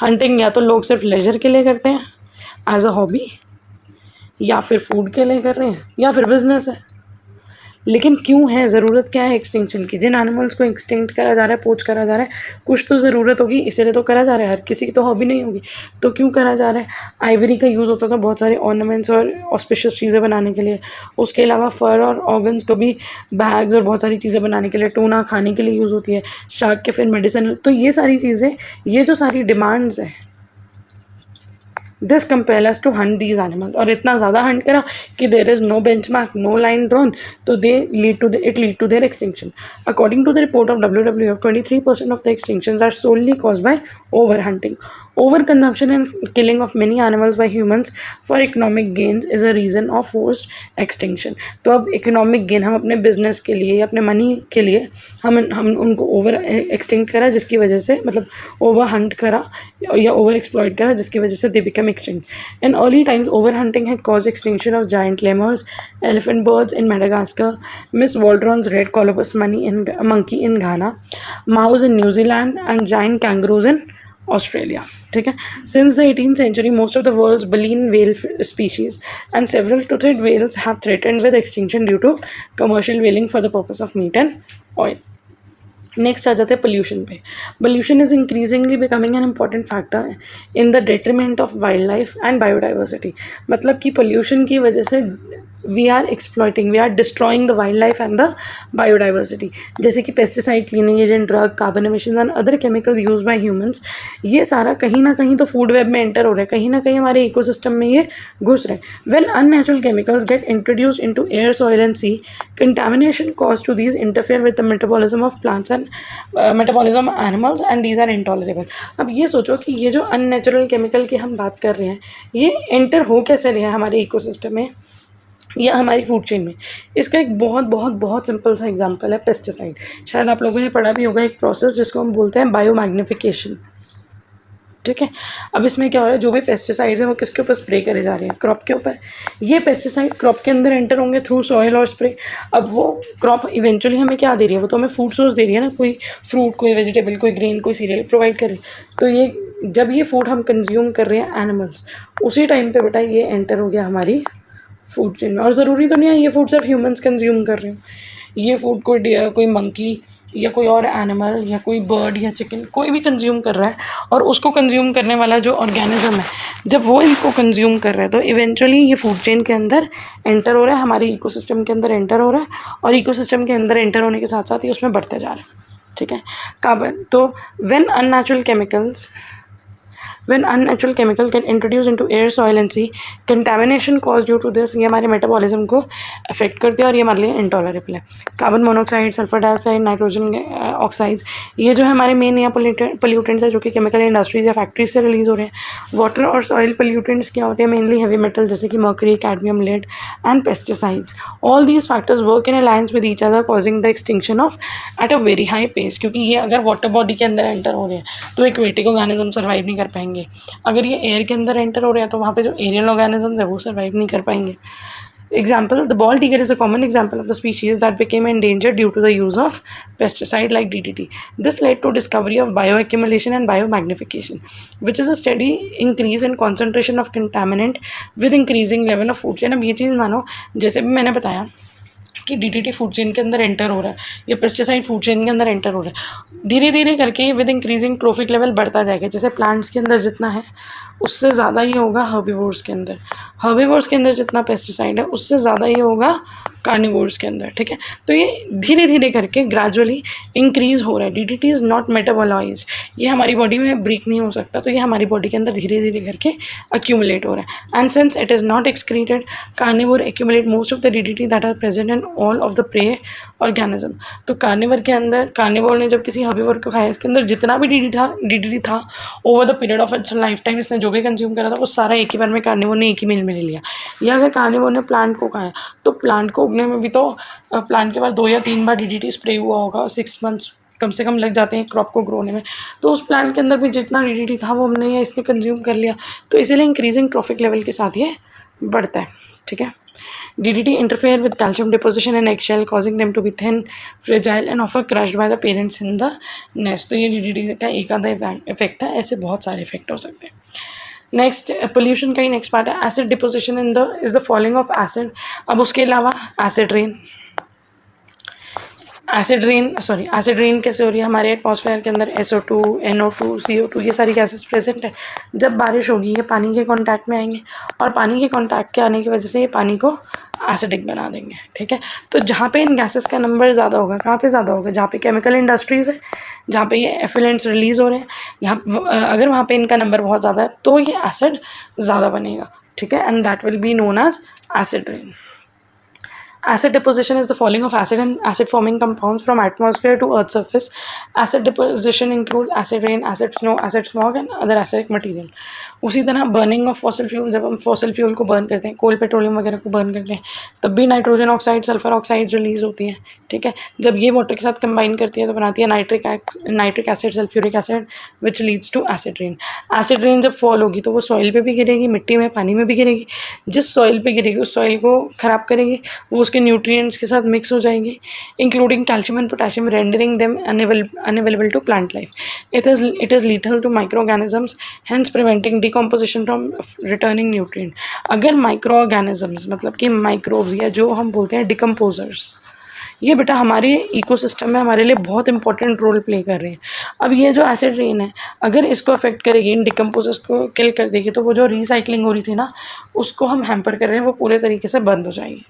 हंटिंग या तो लोग सिर्फ लेजर के लिए करते हैं एज अ हॉबी, या फिर फूड के लिए कर रहे हैं, या फिर बिजनेस है। लेकिन क्यों है, ज़रूरत क्या है एक्सटिंक्शन की? जिन एनिमल्स को एक्सटिंक्ट करा जा रहा है, पोच करा जा रहा है, कुछ तो ज़रूरत होगी, इसीलिए तो करा जा रहा है। हर किसी की तो हॉबी नहीं होगी, तो क्यों करा जा रहा है? आइवरी का यूज़ होता था बहुत सारे ऑर्नामेंट्स और ऑस्पिशियस चीज़ें बनाने के लिए, उसके अलावा फर और ऑर्गन्स को भी बैग्स और बहुत सारी चीज़ें बनाने के लिए, टूना खाने के लिए यूज़ होती है, शार्क के फिर मेडिसिन। तो ये सारी चीज़ें, ये जो सारी डिमांड्स हैं, this compel us to hunt these animals, और इतना ज़्यादा हंट करा कि there is no benchmark, no line drawn, तो they lead to their extinction. According to the report of WWF, 23% of the extinctions are solely caused by over hunting. Over consumption and killing of many animals by humans for economic gains is a reason of forced extinction. तो अब economic gain, हम अपने business के लिए या अपने money के लिए हम उनको ओवर एक्सटिंक्ट करा, जिसकी वजह से, मतलब ओवर हंट करा या ओवर एक्सप्लॉइट करा, जिसकी वजह से they become extinct. In early times, overhunting had caused extinction of giant lemurs, elephant birds in Madagascar, Miss Waldron's red colobus monkey in Ghana, mouse in New Zealand, and giant kangaroos in Australia. ठीक है, since the 18th century, most of the world's baleen whale species and several toothed whales have threatened with extinction due to commercial whaling for the purpose of meat and oil. Next आ जाते हैं pollution पे। Pollution is increasingly becoming an important factor in the detriment of wild life and biodiversity. मतलब कि pollution की वजह से we are exploiting, we are destroying the wild life and the biodiversity, जैसे कि pesticide, cleaning agent, drug, carbon emission and other chemical use by humans. ये सारा कहीं ना कहीं तो फूड वेब में एंटर हो रहा है, कहीं ना कहीं हमारे इकोसिस्टम में ये घुस रहे हैं। When unnatural chemicals get introduce into air, soil and sea, contamination cause to these interfere with the metabolism of plants and metabolism of animals and these are intolerable. अब ये सोचो कि ये जो अननेचुरल केमिकल की हम बात कर रहे हैं, ये एंटर हो कैसे रहे हैं हमारे इकोसिस्टम में या हमारी फूड चेन में। इसका एक बहुत बहुत बहुत सिंपल सा एग्जांपल है पेस्टिसाइड। शायद आप लोगों ने पढ़ा भी होगा, एक प्रोसेस जिसको हम बोलते हैं बायोमैग्निफिकेशन, ठीक है। अब इसमें क्या हो रहा है, जो भी पेस्टिसाइड्स हैं वो किसके ऊपर स्प्रे करे जा रहे हैं, क्रॉप के ऊपर। ये पेस्टिसाइड क्रॉप के अंदर एंटर होंगे थ्रू सॉइल और स्प्रे। अब वो क्रॉप इवेंचुअली हमें क्या दे रही है, वो तो हमें फूड सोर्स दे रही है ना, कोई फ्रूट, कोई वेजिटेबल, कोई ग्रेन, कोई सीरियल प्रोवाइड कर रही है। तो ये जब ये फूड हम कंज्यूम कर रहे हैं एनिमल्स, उसी टाइम पे बेटा ये एंटर हो गया हमारी फूड चेन में। और ज़रूरी तो नहीं है ये फूड सिर्फ ह्यूमंस कंज्यूम कर रहे हो, ये फूड कोई मंकी या कोई और एनिमल या कोई बर्ड या चिकन, कोई भी कंज्यूम कर रहा है, और उसको कंज्यूम करने वाला जो ऑर्गेनिज्म है, जब वो इनको कंज्यूम कर रहा है तो इवेंचुअली ये फूड चेन के अंदर एंटर हो रहा है, हमारे इकोसिस्टम के अंदर एंटर हो रहा है, और इकोसिस्टम के अंदर एंटर होने के साथ साथ ही उसमें बढ़ते जा रहा है, ठीक है। कार्बन, तो when unnatural chemical get introduced into air, soil and sea, contamination caused due to this, ये हमारे मेटाबॉलिज्म को अफेक्ट करते हैं और ये हमारे लिए इंटॉलरेबल है। Carbon monoxide, sulphur dioxide, nitrogen oxides, ये जो है हमारे मेन यहाँ पोल्यूटेंट्स है जो कि केमिकल इंडस्ट्रीज या फैक्ट्रीज से रिलीज हो रहे हैं। वाटर और सॉइल पोल्यूटेंट्स क्या होते हैं, मेनली हैवी मेटल जैसे कि mercury, cadmium, lead and pesticides. All these factors work in alliance with each other, causing the extinction of at a very high pace. क्योंकि ये अगर वाटर बॉडी के अंदर एंटर हो रहे हैं तो एक्वेटिक ऑर्गेनिज्म सर्वाइव नहीं कर पाएंगे, पाएंगे। अगर ये एयर के अंदर एंटर हो रहे हैं तो वहाँ पे जो एरियल ऑर्गेनिजम्स है वो सर्वाइव नहीं कर पाएंगे। Example, the ball tiger is a common example of the species that became endangered due to the use of pesticide like DDT. This led to discovery of bioaccumulation and biomagnification, which is a steady increase in concentration of contaminant with increasing level of food chain. अब ये चीज़ मानो जैसे भी मैंने बताया कि DDT food chain के अंदर एंटर हो रहा है या पेस्टिसाइड फूड चेन के अंदर एंटर हो रहा है, धीरे धीरे करके विद इंक्रीजिंग ट्रोफिक लेवल बढ़ता जाएगा। जैसे प्लांट्स के अंदर जितना है उससे ज़्यादा ही होगा हर्बीवोर्स के अंदर, हर्बीवोर्स के अंदर जितना पेस्टिसाइड है उससे ज़्यादा ही होगा कार्निवोर्स के अंदर, ठीक है। तो ये धीरे धीरे करके ग्रेजुअली इंक्रीज़ हो रहा है। DDT इज़ नॉट मेटाबोलाइज, ये हमारी बॉडी में ब्रेक नहीं हो सकता, तो ये हमारी बॉडी के अंदर धीरे धीरे करके अक्यूमुलेट हो रहा है। And since it is not excreted, carnivore accumulate most of the DDT that are present in all of the prey organism. तो कार्निवर के अंदर, कार्निवोर ने जब किसी हर्बीवोर को खाया, इसके अंदर जितना भी DDT था over the period of its life time, इसने जो भी कंज्यूम करा था वो सारा एक ही बार में कार्निवोर ने एक ही मील में ले लिया। या अगर कार्निवोर ने प्लांट को खाया तो प्लांट को उगने में भी तो प्लांट के बाद 2 या 3 बार DDT स्प्रे हुआ होगा, 6 मंथ्स कम से कम लग जाते हैं क्रॉप को ग्रो होने में। तो उस प्लांट के अंदर भी जितना DDT था वो हमने या इसने कंज्यूम कर लिया, तो इसीलिए इंक्रीजिंग ट्रॉफिक लेवल के साथ ये बढ़ता है, ठीक है। DDT interfere with calcium deposition in eggshell, causing them to be thin, fragile and often crushed by the parents in the nest. तो ये DDT का एक आधा इफेक्ट है, ऐसे बहुत सारे इफेक्ट हो सकते हैं। नेक्स्ट पोल्यूशन का ही नेक्स्ट पार्ट है acid deposition in the is the falling of acid. अब उसके अलावा एसिड रेन, एसिड रेन कैसे हो रही है हमारे एटमॉस्फेयर के अंदर, SO2, NO2, CO2 ये सारी गैसेस प्रेजेंट है। जब बारिश होगी ये पानी के कांटेक्ट में आएंगे और पानी के कांटेक्ट के आने की वजह से ये पानी को एसिडिक बना देंगे, ठीक है। तो जहाँ पे इन गैसेस का नंबर ज़्यादा होगा, कहाँ पे ज़्यादा होगा, जहाँ पे केमिकल इंडस्ट्रीज़ है, जहाँ पे ये एफिलेंट्स रिलीज़ हो रहे हैं, जहाँ अगर वहाँ पे इनका नंबर बहुत ज़्यादा है तो ये एसिड ज़्यादा बनेगा, ठीक है। And that will be known as acid rain. Acid deposition is the falling of acid and acid forming compounds from atmosphere to earth surface. Acid deposition include acid rain, acid snow, acid smog and other acidic material. उसी तरह burning of fossil fuel, जब हम fossil fuel को burn करते हैं, coal petroleum वगैरह को burn करते हैं, तब भी nitrogen oxide, sulphur oxide release होती हैं, ठीक है। जब ये वाटर के साथ कंबाइन करती है तो बनाती है nitric acid, sulphuric acid which leads to acid rain. Acid rain जब फॉल होगी तो वो सॉइल पे भी गिरेगी, मिट्टी में, पानी में भी गिरेगी। जिस सॉइल पे गिरेगी उस सॉइल को ख़राब करेगी, वो उसके न्यूट्रिएंट्स के साथ मिक्स हो जाएंगी, including calcium and potassium, rendering them unavailable to plant life. It is lethal to micro organisms, hence preventing decomposition from returning nutrient. अगर माइक्रो ऑर्गेनिजम्स मतलब कि माइक्रोब्स या जो हम बोलते हैं डिकम्पोजर्स, ये बेटा हमारे इकोसिस्टम में हमारे लिए बहुत इंपॉर्टेंट रोल प्ले कर रहे हैं। अब ये जो एसिड रेन है अगर इसको अफेक्ट करेगी, इन डिकम्पोजर्स को किल कर देगी, तो वो जो रिसाइकलिंग हो रही थी ना उसको हम हैम्पर कर रहे हैं, वो पूरे तरीके से बंद हो जाएगी।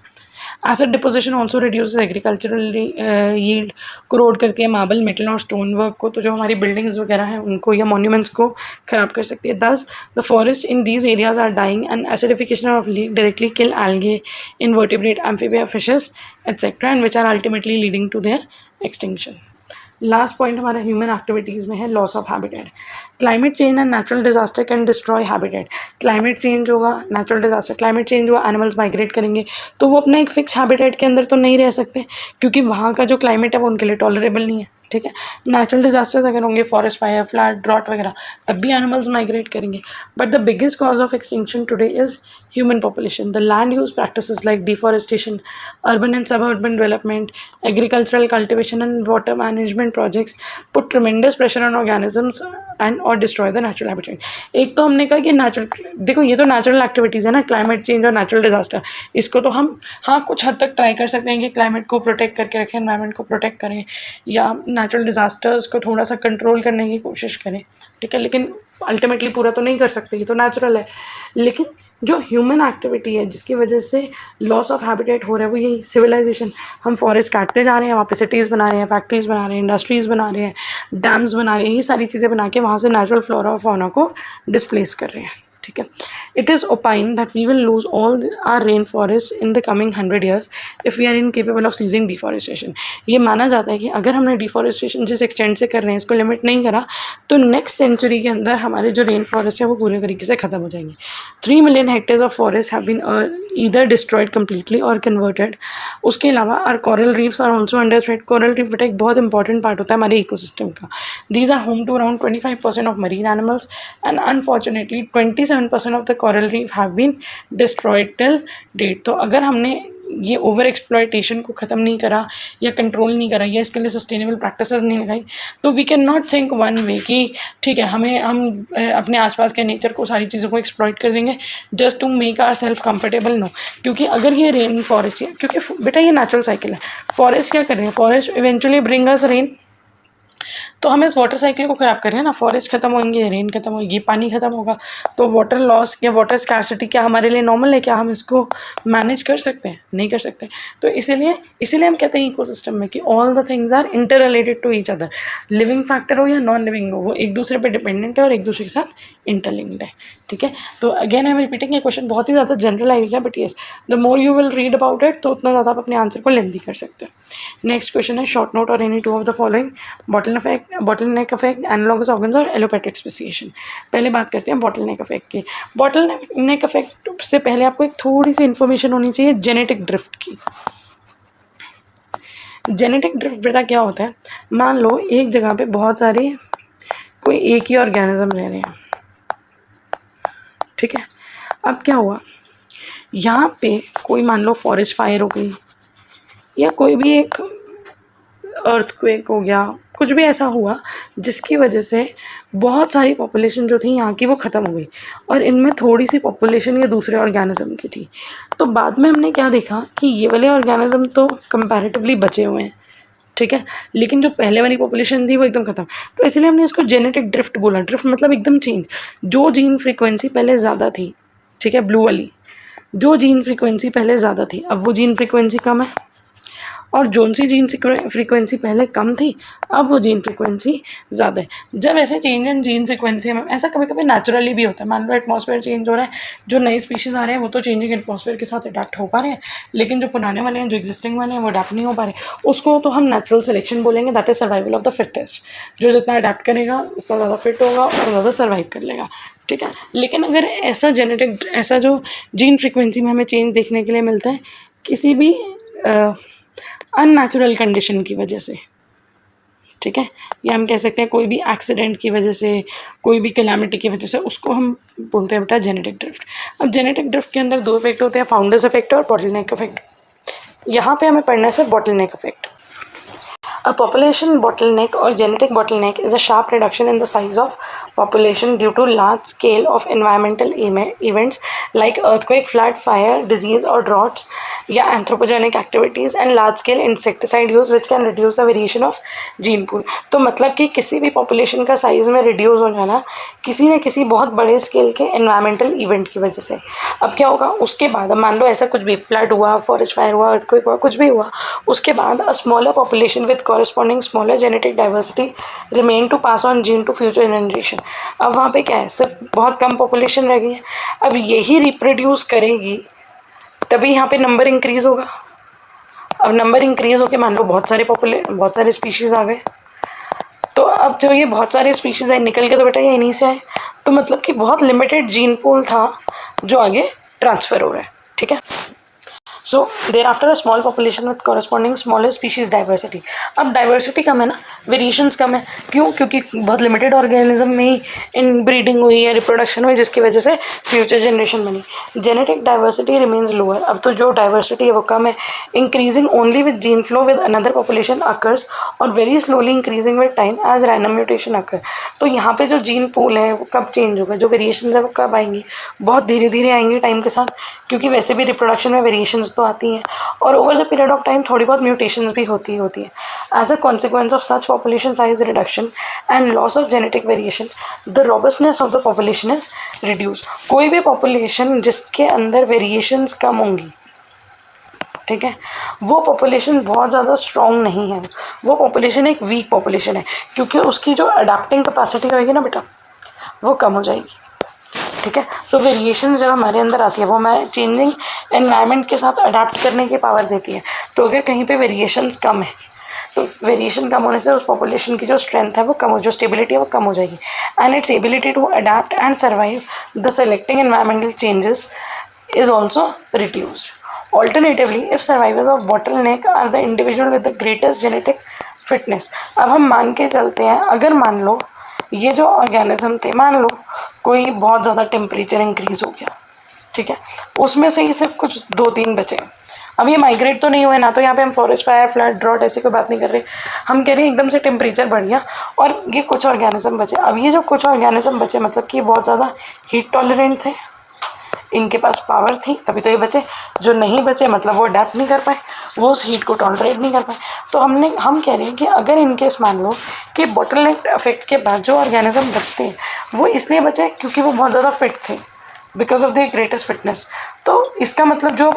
Acid deposition also reduces agricultural yield, corrode करती है मार्बल, मेटल और स्टोन वर्क को, तो जो हमारी बिल्डिंग्स वगैरह हैं उनको या मॉन्यूमेंट्स को ख़राब कर सकती है। Thus the forest in these areas are dying and acidification of lake directly kill algae, invertebrate, amphibia, fishes etc. and which are ultimately leading to their extinction. Last point हमारा ह्यूमन एक्टिविटीज़ में है loss of habitat. Climate change and natural disaster can destroy habitat. Climate change होगा, natural disaster, climate change हुआ, animals migrate करेंगे तो वो अपना एक फिक्स हैबिटेट के अंदर तो नहीं रह सकते क्योंकि वहाँ का जो क्लाइमेट है वो उनके लिए टॉलरेबल नहीं है, ठीक है। नेचुरल डिजास्टर्स अगर होंगे, फॉरेस्ट फायर, फ्लड, ड्रॉट वगैरह, तब भी एनिमल्स माइग्रेट करेंगे। But the biggest cause of extinction today is human population. The land use practices like deforestation, urban and suburban development, agricultural cultivation and water management projects put tremendous pressure on organisms and or destroy the natural habitat. एक तो हमने कहा कि natural, देखो ये तो natural activities है ना, क्लाइमेट चेंज और नेचुरल डिजास्टर, इसको तो हम हाँ कुछ हद तक ट्राई कर सकते हैं कि क्लाइमेट को प्रोटेक्ट करके रखें, एनवायरनमेंट को प्रोटेक्ट करें या नेचुरल डिजास्टर्स को थोड़ा सा कंट्रोल करने की कोशिश करें, ठीक है। लेकिन अल्टीमेटली पूरा तो नहीं कर सकते, ये तो नेचुरल है। लेकिन जो ह्यूमन एक्टिविटी है जिसकी वजह से लॉस ऑफ हैबिटेट हो रहा है वो यही सिविलाइजेशन। हम फॉरेस्ट काटते जा रहे हैं, वहाँ पे सिटीज़ बना रहे हैं, फैक्ट्रीज़ बना रहे हैं, इंडस्ट्रीज़ बना रहे हैं, डैम्स बना रहे हैं, ये सारी चीज़ें बना के वहाँ से नेचुरल फ्लोरा और फौना को डिस्प्लेस कर रहे हैं, ठीक है। It is opined that we will lose all our rainforests in the coming 100 years if we are incapable of ceasing deforestation. ये माना जाता है कि अगर हमने डिफॉरेस्टेशन जिस एक्सटेंट से कर रहे हैं इसको लिमिट नहीं करा तो नेक्स्ट सेंचुरी के अंदर हमारे जो रेन फॉरेस्ट है वो पूरे तरीके से ख़त्म हो जाएंगे. 3 million hectares of forest have been either destroyed completely और कन्वर्टेड. उसके अलावा are coral reefs are also under threat. Coral reef बेटा एक बहुत इंपॉर्टेंट पार्ट होता है हमारे इकोसिस्टम का. These are home to around 25% of marine animals and unfortunately 27% of the coral reef have been destroyed till date. तो अगर हमने ये ओवर एक्सप्लॉयटेशन को ख़त्म नहीं करा या कंट्रोल नहीं करा या इसके लिए सस्टेनेबल प्रैक्टिसेस नहीं लगाई तो we can not think one way कि ठीक है हम अपने आसपास के नेचर को सारी चीज़ों को एक्सप्लॉयट कर देंगे just to make our self comfortable. No, क्योंकि अगर ये रेन फॉरेस्ट है, क्योंकि बेटा ये नेचुरल साइकिल है. फॉरेस्ट क्या कर रहे हैं, forest eventually bring us rain. तो हम इस वाटर साइकिल को ख़राब कर रहे हैं ना. फॉरेस्ट खत्म होंगे, रेन खत्म होगी, पानी खत्म होगा, तो वाटर लॉस या वाटर स्कैर्सिटी क्या हमारे लिए नॉर्मल है? क्या हम इसको मैनेज कर सकते हैं? नहीं कर सकते. तो इसीलिए हम कहते हैं इकोसिस्टम में कि all the things are inter related to each other. Living factor हो या नॉन लिविंग हो, वो एक दूसरे पे डिपेंडेंट है और एक दूसरे के साथ इंटरलिंक्ड है. ठीक है, तो अगेन आई एम रिपीटिंग, ये क्वेश्चन बहुत ही ज़्यादा जनरलाइज है, but yes the more you will read about it तो उतना ज़्यादा आप अपने आंसर को लेंदी कर सकते हैं. नेक्स्ट क्वेश्चन है शॉर्ट नोट और any two of the following. Bottleneck effect, analogous organs और एलोपैथिक स्पेसिएशन. पहले बात करते हैं बॉटलनेक इफेक्ट की. बॉटलनेक इफेक्ट से पहले आपको एक थोड़ी सी इन्फॉर्मेशन होनी चाहिए जेनेटिक ड्रिफ्ट की. जेनेटिक ड्रिफ्ट बेटा क्या होता है, मान लो एक जगह पे बहुत सारे कोई एक ही ऑर्गेनिज्म रह रहे हैं. ठीक है, अब क्या हुआ, यहाँ पे कोई मान लो फॉरेस्ट फायर हो गई या कोई भी एक अर्थक्वेक हो गया, कुछ भी ऐसा हुआ जिसकी वजह से बहुत सारी पॉपुलेशन जो थी यहाँ की वो ख़त्म हो गई और इनमें थोड़ी सी पॉपुलेशन ये दूसरे ऑर्गेनिज्म की थी. तो बाद में हमने क्या देखा कि ये वाले ऑर्गेनिज्म तो कंपैरेटिवली बचे हुए हैं. ठीक है, लेकिन जो पहले वाली पॉपुलेशन थी वो एकदम ख़त्म. तो इसलिए हमने इसको जेनेटिक ड्रिफ्ट बोला. ड्रिफ्ट मतलब एकदम चेंज. जो जीन फ्रीक्वेंसी पहले ज़्यादा थी, ठीक है, ब्लू वाली, जो जीन फ्रीक्वेंसी पहले ज़्यादा थी अब वो जीन फ्रीक्वेंसी कम है, और जोन सी जीन फ्रीक्वेंसी पहले कम थी अब वो जीन फ्रीक्वेंसी ज़्यादा है. जब ऐसे चेंज इन जीन फ्रीक्वेंसी में, ऐसा कभी कभी नेचुरली भी होता है. मान लो एटमॉस्फेयर चेंज हो रहा है, जो नए स्पीशीज़ आ रहे हैं वो तो चेंजिंग एटमॉस्फेयर के साथ अडेप्ट हो पा रहे हैं, लेकिन जो पुराने वाले हैं, जो एग्जिस्टिंग वाले हैं, वो अडेप्ट नहीं हो पा रहे. उसको तो हम नेचुरल सिलेक्शन बोलेंगे. That is survival of the fittest. जो जितना अडेप्ट करेगा उतना ज़्यादा फिट होगा और ज़्यादा सर्वाइव कर लेगा. ठीक है, लेकिन अगर ऐसा जो जीन फ्रीक्वेंसी में हमें चेंज देखने के लिए मिलता है किसी भी अननेचुरल कंडीशन की वजह से, ठीक है, या हम कह सकते हैं कोई भी एक्सीडेंट की वजह से, कोई भी कैलामिटी की वजह से, उसको हम बोलते हैं बेटा जेनेटिक ड्रिफ्ट. अब जेनेटिक ड्रिफ्ट के अंदर दो इफेक्ट होते हैं, फाउंडर्स इफेक्ट और बॉटलनेक इफेक्ट. यहाँ पे हमें पढ़ना है सिर्फ bottleneck effect. A population bottleneck or genetic bottleneck is a sharp reduction in the size of population due to large scale of environmental events like earthquake, flood, fire, disease or droughts, या anthropogenic activities and large scale insecticide use which can reduce the variation of gene pool. तो मतलब कि किसी भी population का size में reduce हो जाना किसी न किसी बहुत बड़े scale के environmental event की वजह से. अब क्या होगा उसके बाद, मान लो ऐसा कुछ भी flood हुआ, forest fire हुआ, earthquake हुआ, कुछ भी हुआ, उसके बाद a smaller population with corresponding smaller genetic diversity remain to pass on gene to future generation. अब वहाँ पे क्या है, सिर्फ बहुत कम population रह गई है. अब यही reproduce करेगी तभी यहाँ पे नंबर इंक्रीज होगा. अब नंबर इंक्रीज होकर मान लो बहुत सारे स्पीशीज़ आ गए, तो अब जो ये बहुत सारे स्पीशीज़ आए निकल के तो बेटा ये इन्हीं से आए, तो मतलब कि बहुत लिमिटेड जीन पूल था जो आगे ट्रांसफ़र हो रहा है. ठीक है, so thereafter a small population with corresponding smaller species diversity. अब डाइवर्सिटी कम है ना, वेरिएशंस कम है. क्यों? क्योंकि बहुत लिमिटेड ऑर्गेनिज्म में ही इन ब्रीडिंग हुई या रिप्रोडक्शन हुई जिसकी वजह से फ्यूचर जनरेशन बनी. Genetic diversity remains lower. अब तो जो डाइवर्सिटी है वो कम है. Increasing only with gene flow with another population occurs और very slowly increasing with time as random mutation occur. तो यहाँ पे जो जीन पूल है वो कब चेंज होगा, जो वेरिएशंस है वो कब आएंगी, बहुत धीरे धीरे आएंगी टाइम के साथ, क्योंकि वैसे भी रिप्रोडक्शन में वेरिएशंस तो आती हैं और over the period of time थोड़ी बहुत म्यूटेशंस भी होती है. As a consequence of such population size reduction and loss of genetic variation the robustness of the population is reduce. कोई भी पॉपुलेशन जिसके अंदर वेरिएशंस कम होंगी, ठीक है, वो पॉपुलेशन बहुत ज़्यादा स्ट्रॉन्ग नहीं है. वो पॉपुलेशन एक वीक पॉपुलेशन है क्योंकि उसकी जो अडेप्टिंग कैपेसिटी होगी ना बेटा वो कम हो जाएगी. ठीक है। तो वेरिएशन जब हमारे अंदर आती है वो हमारे चेंजिंग एनवायरनमेंट के साथ अडाप्ट करने की पावर देती है। तो अगर कहीं पे वेरिएशंस कम है तो वेरिएशन कम होने से उस पॉपुलेशन की जो स्ट्रेंथ है वो कम हो, जो स्टेबिलिटी है वो कम हो जाएगी, and its ability to adapt and survive the selecting environmental changes is also reduced. Alternatively, if survivors of bottleneck are the individual with the greatest genetic fitness, अब हम मान के चलते हैं, अगर मान लो ये जो ऑर्गेनिज्म थे, मान लो कोई बहुत ज़्यादा टेम्परेचर इंक्रीज हो गया, ठीक है, उसमें से ही सिर्फ कुछ 2-3 बचे। अब ये माइग्रेट तो नहीं हुए ना, तो यहाँ पे हम फॉरेस्ट फायर, फ्लड, ड्रॉट ऐसी कोई बात नहीं कर रहे, हम कह रहे हैं एकदम से टेम्परेचर बढ़ गया और ये कुछ ऑर्गेनिज्म बचे। अब ये जो कुछ ऑर्गेनिज्म बचे मतलब कि बहुत ज़्यादा हीट टॉलरेंट थे, इनके पास पावर थी, तभी तो ये बचे। जो नहीं बचे मतलब वो अडेप्ट नहीं कर पाए, वो उस हीट को टॉलरेट नहीं कर पाए। तो हम कह रहे हैं कि अगर इनकेस मान लो कि बॉटलनेक इफेक्ट के बाद जो ऑर्गेनिज्म बचते हैं वो इसलिए बचे क्योंकि वो बहुत ज़्यादा फिट थे, because of the greatest fitness. तो इसका मतलब जो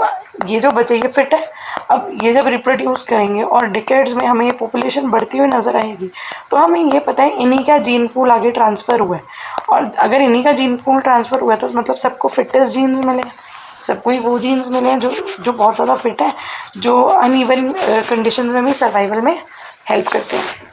ये जो बचे ये फिट है। अब ये जब रिप्रोड्यूस करेंगे और डिकेड्स में हमें ये पॉपुलेशन बढ़ती हुई नज़र आएगी, तो हमें ये पता है इन्हीं का जीन पूल आगे ट्रांसफ़र हुआ है, और अगर इन्हीं का जीन पूल ट्रांसफ़र हुआ है तो मतलब सबको फिटेस्ट जीन्स मिले, सबको ही वो जीन्स मिले हैं जो बहुत ज़्यादा फिट है, जो अनइवन कंडीशन में भी सर्वाइवल में हेल्प करते हैं।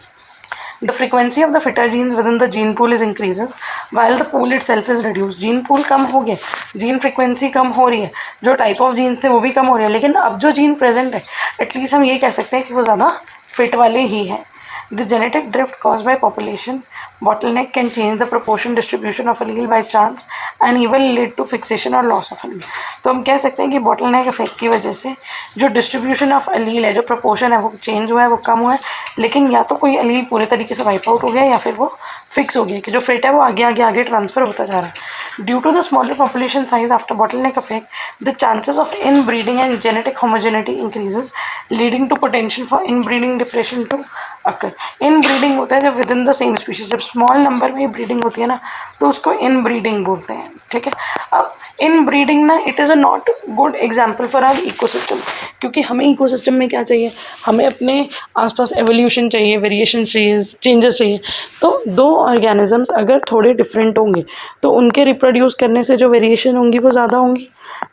The frequency of the fitter genes within the gene pool is increases while the pool itself is reduced. Gene pool कम हो गया, जीन फ्रिक्वेंसी कम हो रही है, जो टाइप ऑफ जीन्स थे वो भी कम हो रहे हैं, लेकिन अब जो जीन प्रेजेंट है एटलीस्ट हम ये कह सकते हैं कि वो ज़्यादा फिट वाले ही हैं। The genetic drift caused by population bottleneck can change the proportion distribution of allele by chance and even lead to fixation or loss of allele. तो हम कह सकते हैं कि bottleneck इफेक्ट की वजह से जो डिस्ट्रीब्यूशन ऑफ allele है, जो proportion है वो चेंज हुआ है, वो कम हुआ है, लेकिन या तो कोई allele पूरे तरीके से वाइप आउट हो गया या फिर वो फिक्स हो गया कि जो फिट है वो आगे आगे आगे ट्रांसफर होता जा रहा है। Due to the smaller population size after bottleneck effect, the chances of inbreeding and genetic homogeneity increases, leading to potential for inbreeding depression to occur. Inbreeding होता है जब with in the same species, जब small number में breeding होती है ना तो उसको इनब्रीडिंग बोलते हैं, ठीक है। अब इनब्रीडिंग ना it is a not good example for our ecosystem, क्योंकि हमें इकोसिस्टम में क्या चाहिए, हमें अपने आसपास एवोल्यूशन चाहिए, वेरिएशन चाहिए, चेंजेस चाहिए। तो दो ऑर्गेनिजम्स अगर थोड़े डिफरेंट होंगे तो उनके रिप्रोड्यूस करने से जो वेरिएशन होंगी वो ज़्यादा होंगी,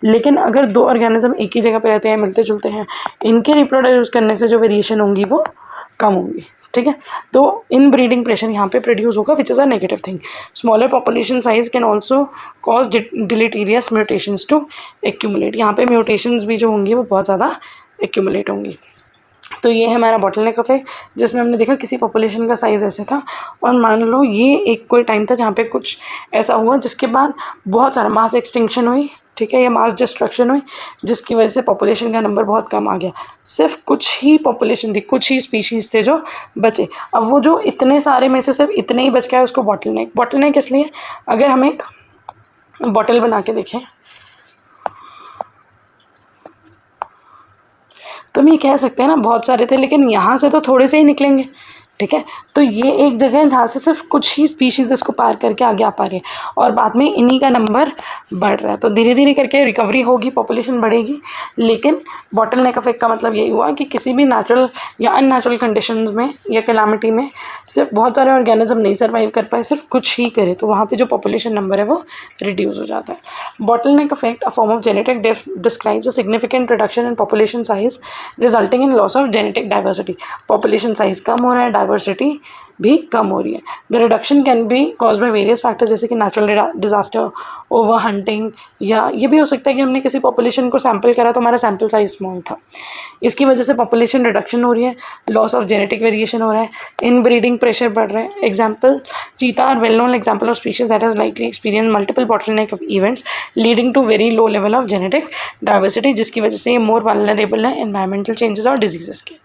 लेकिन अगर दो ऑर्गेनिज्म एक ही जगह पे रहते हैं, मिलते जुलते हैं, इनके रिप्रोड्यूस करने से जो वेरिएशन होंगी वो कम होंगी, ठीक है। तो इन ब्रीडिंग प्रेशर यहाँ पे प्रोड्यूस होगा, which is a negative thing. Smaller population size can also cause deleterious mutations to accumulate, यहाँ पे म्यूटेशंस भी जो होंगी वो बहुत ज़्यादा एक्यूमुलेट होंगी। तो ये है हमारा बॉटलनेक इफेक्ट, जिसमें हमने देखा किसी पॉपुलेशन का साइज़ ऐसे था और मान लो ये एक कोई टाइम था जहाँ पे कुछ ऐसा हुआ जिसके बाद बहुत सारा मास एक्सटिंक्शन हुई, ठीक है, या मास डिस्ट्रक्शन हुई, जिसकी वजह से पॉपुलेशन का नंबर बहुत कम आ गया। सिर्फ कुछ ही पॉपुलेशन थी, कुछ ही स्पीशीज़ थे जो बचे। अब वो जो इतने सारे में से सिर्फ इतने ही बच गया है उसको बॉटलनेक इसलिए, अगर हम एक बॉटल बना के देखें तो हम ये कह सकते हैं ना बहुत सारे थे लेकिन यहाँ से तो थोड़े से ही निकलेंगे, ठीक है। तो ये एक जगह है जहाँ से सिर्फ कुछ ही स्पीशीज़ इसको पार करके आगे आ पा रही है और बाद में इन्हीं का नंबर बढ़ रहा है। तो धीरे धीरे करके रिकवरी होगी, पॉपुलेशन बढ़ेगी, लेकिन बॉटलनेक इफेक्ट का मतलब यही हुआ कि किसी भी नेचुरल या अननेचुरल कंडीशंस में या कैलामिटी में सिर्फ बहुत सारे ऑर्गेनिज्म नहीं सर्वाइव कर पाए, सिर्फ कुछ ही करे, तो वहाँ पर जो पॉपुलेशन नंबर है वो रिड्यूस हो जाता है। Bottleneck effect, a form of genetic death, describes a significant reduction in population size resulting in loss of genetic diversity. Population size कम हो रहा है, डाइवर्सिटी भी कम हो रही है। The reduction can be cause by various factors, जैसे कि नेचुरल डिजास्टर, ओवर हंटिंग, या ये भी हो सकता है कि हमने किसी पॉपुलेशन को सैंपल करा तो हमारा सैंपल साइज स्मॉल था, इसकी वजह से पॉपुलेशन रिडक्शन हो रही है, लॉस ऑफ जेनेटिक वेरिएशन हो रहा है, इन ब्रीडिंग प्रेशर बढ़ रहा है। Example, cheetah are well known example of species that has likely experience multiple bottleneck of events leading to very low level of genetic diversity, जिसकी वजह से ये मोर वल्नरेबल है एनवायरमेंटल चेंजेस और डिजीजेस के।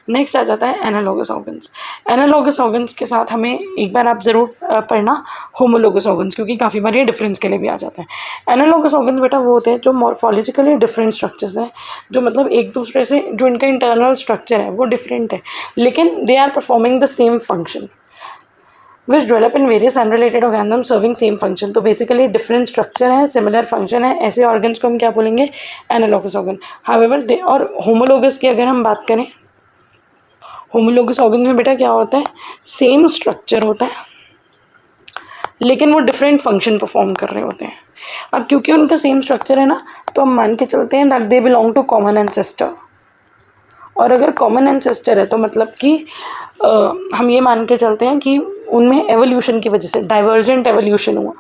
नेक्स्ट आ जाता है एनालॉगस ऑर्गन्स। एनालॉगस ऑर्गन्स के साथ हमें एक बार आप ज़रूर पढ़ना होमोलोगस ऑर्गन्स, क्योंकि काफ़ी बार ये डिफरेंस के लिए भी आ जाता है। एनालॉगस ऑर्गन्स बेटा वो होते हैं जो मॉर्फोलॉजिकली डिफरेंट स्ट्रक्चर्स हैं, जो मतलब एक दूसरे से जो इनका इंटरनल स्ट्रक्चर है वो डिफरेंट है, लेकिन they are performing the same function which develop in various unrelated organism serving same function. तो बेसिकली डिफरेंट स्ट्रक्चर है, सिमिलर फंक्शन है, ऐसे ऑर्गन्स को हम क्या बोलेंगे, एनालॉगस ऑर्गन। हाउएवर दे, और होमोलोगस की अगर हम बात करें, होमोलोगस ऑर्गन में बेटा क्या होता है, सेम स्ट्रक्चर होता है लेकिन वो डिफरेंट फंक्शन परफॉर्म कर रहे होते हैं। अब क्योंकि उनका सेम स्ट्रक्चर है ना, तो हम मान के चलते हैं that they belong to common ancestor. और अगर कॉमन एंसेस्टर है तो मतलब कि हम ये मान के चलते हैं कि उनमें एवोल्यूशन की वजह से डाइवर्जेंट एवोल्यूशन हुआ,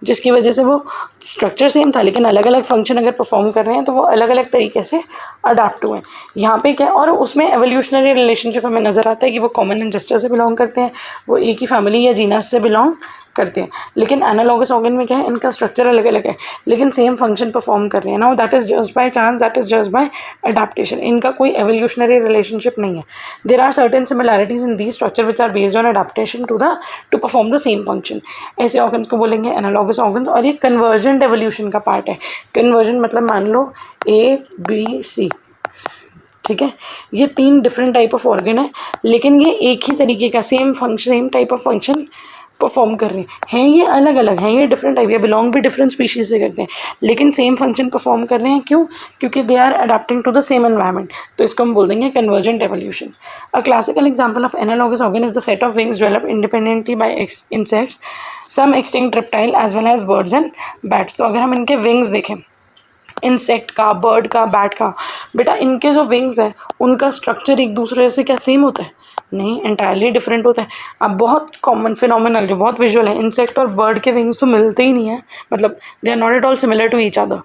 जिसकी वजह से वो स्ट्रक्चर सेम था लेकिन अलग अलग फंक्शन अगर परफॉर्म कर रहे हैं तो वो अलग अलग तरीके से अडाप्ट हुए हैं। यहाँ पे क्या, और उसमें एवोल्यूशनरी रिलेशनशिप हमें नज़र आता है कि वो कॉमन एंसेस्टर से बिलोंग करते हैं, वो एक ही फैमिली या जीनस से बिलोंग करते हैं। लेकिन एनालॉगस ऑर्गन में क्या है, इनका स्ट्रक्चर अलग अलग है लेकिन सेम फंक्शन परफॉर्म कर रहे हैं। Now that is just by chance, that is just by adaptation. इनका कोई एवोल्यूशनरी रिलेशनशिप नहीं है। There are certain similarities in the structure which are based on adaptation to perform the same function. ऐसे organs को बोलेंगे analogous organs. और ये convergent evolution का पार्ट है। कन्वर्जन मतलब मान लो ABC, ठीक है, ये 3 डिफरेंट टाइप ऑफ ऑर्गन है लेकिन ये एक ही तरीके का same function, same type of function perform कर रहे हैं। ये अलग अलग हैं, ये डिफरेंट टाइप, ये बिलोंग भी डिफरेंट स्पीशीज से करते हैं लेकिन सेम फंक्शन परफॉर्म कर रहे हैं। क्यों? क्योंकि they are adapting to the same environment. तो इसको हम बोल देंगे convergent evolution. A classical example of analogous organ is the set of wings developed independently by insects, some extinct reptile as well as birds and bats. तो अगर हम इनके wings देखें, इंसेक्ट का, बर्ड का, बैट का, बेटा इनके जो विंग्स है उनका स्ट्रक्चर एक दूसरे से क्या सेम होता है? नहीं, एंटायरली डिफरेंट होता है। अब बहुत कॉमन फिनोमिनल जो बहुत विजुअल है, इंसेक्ट और बर्ड के विंग्स तो मिलते ही नहीं है, मतलब they are not at all similar to each other,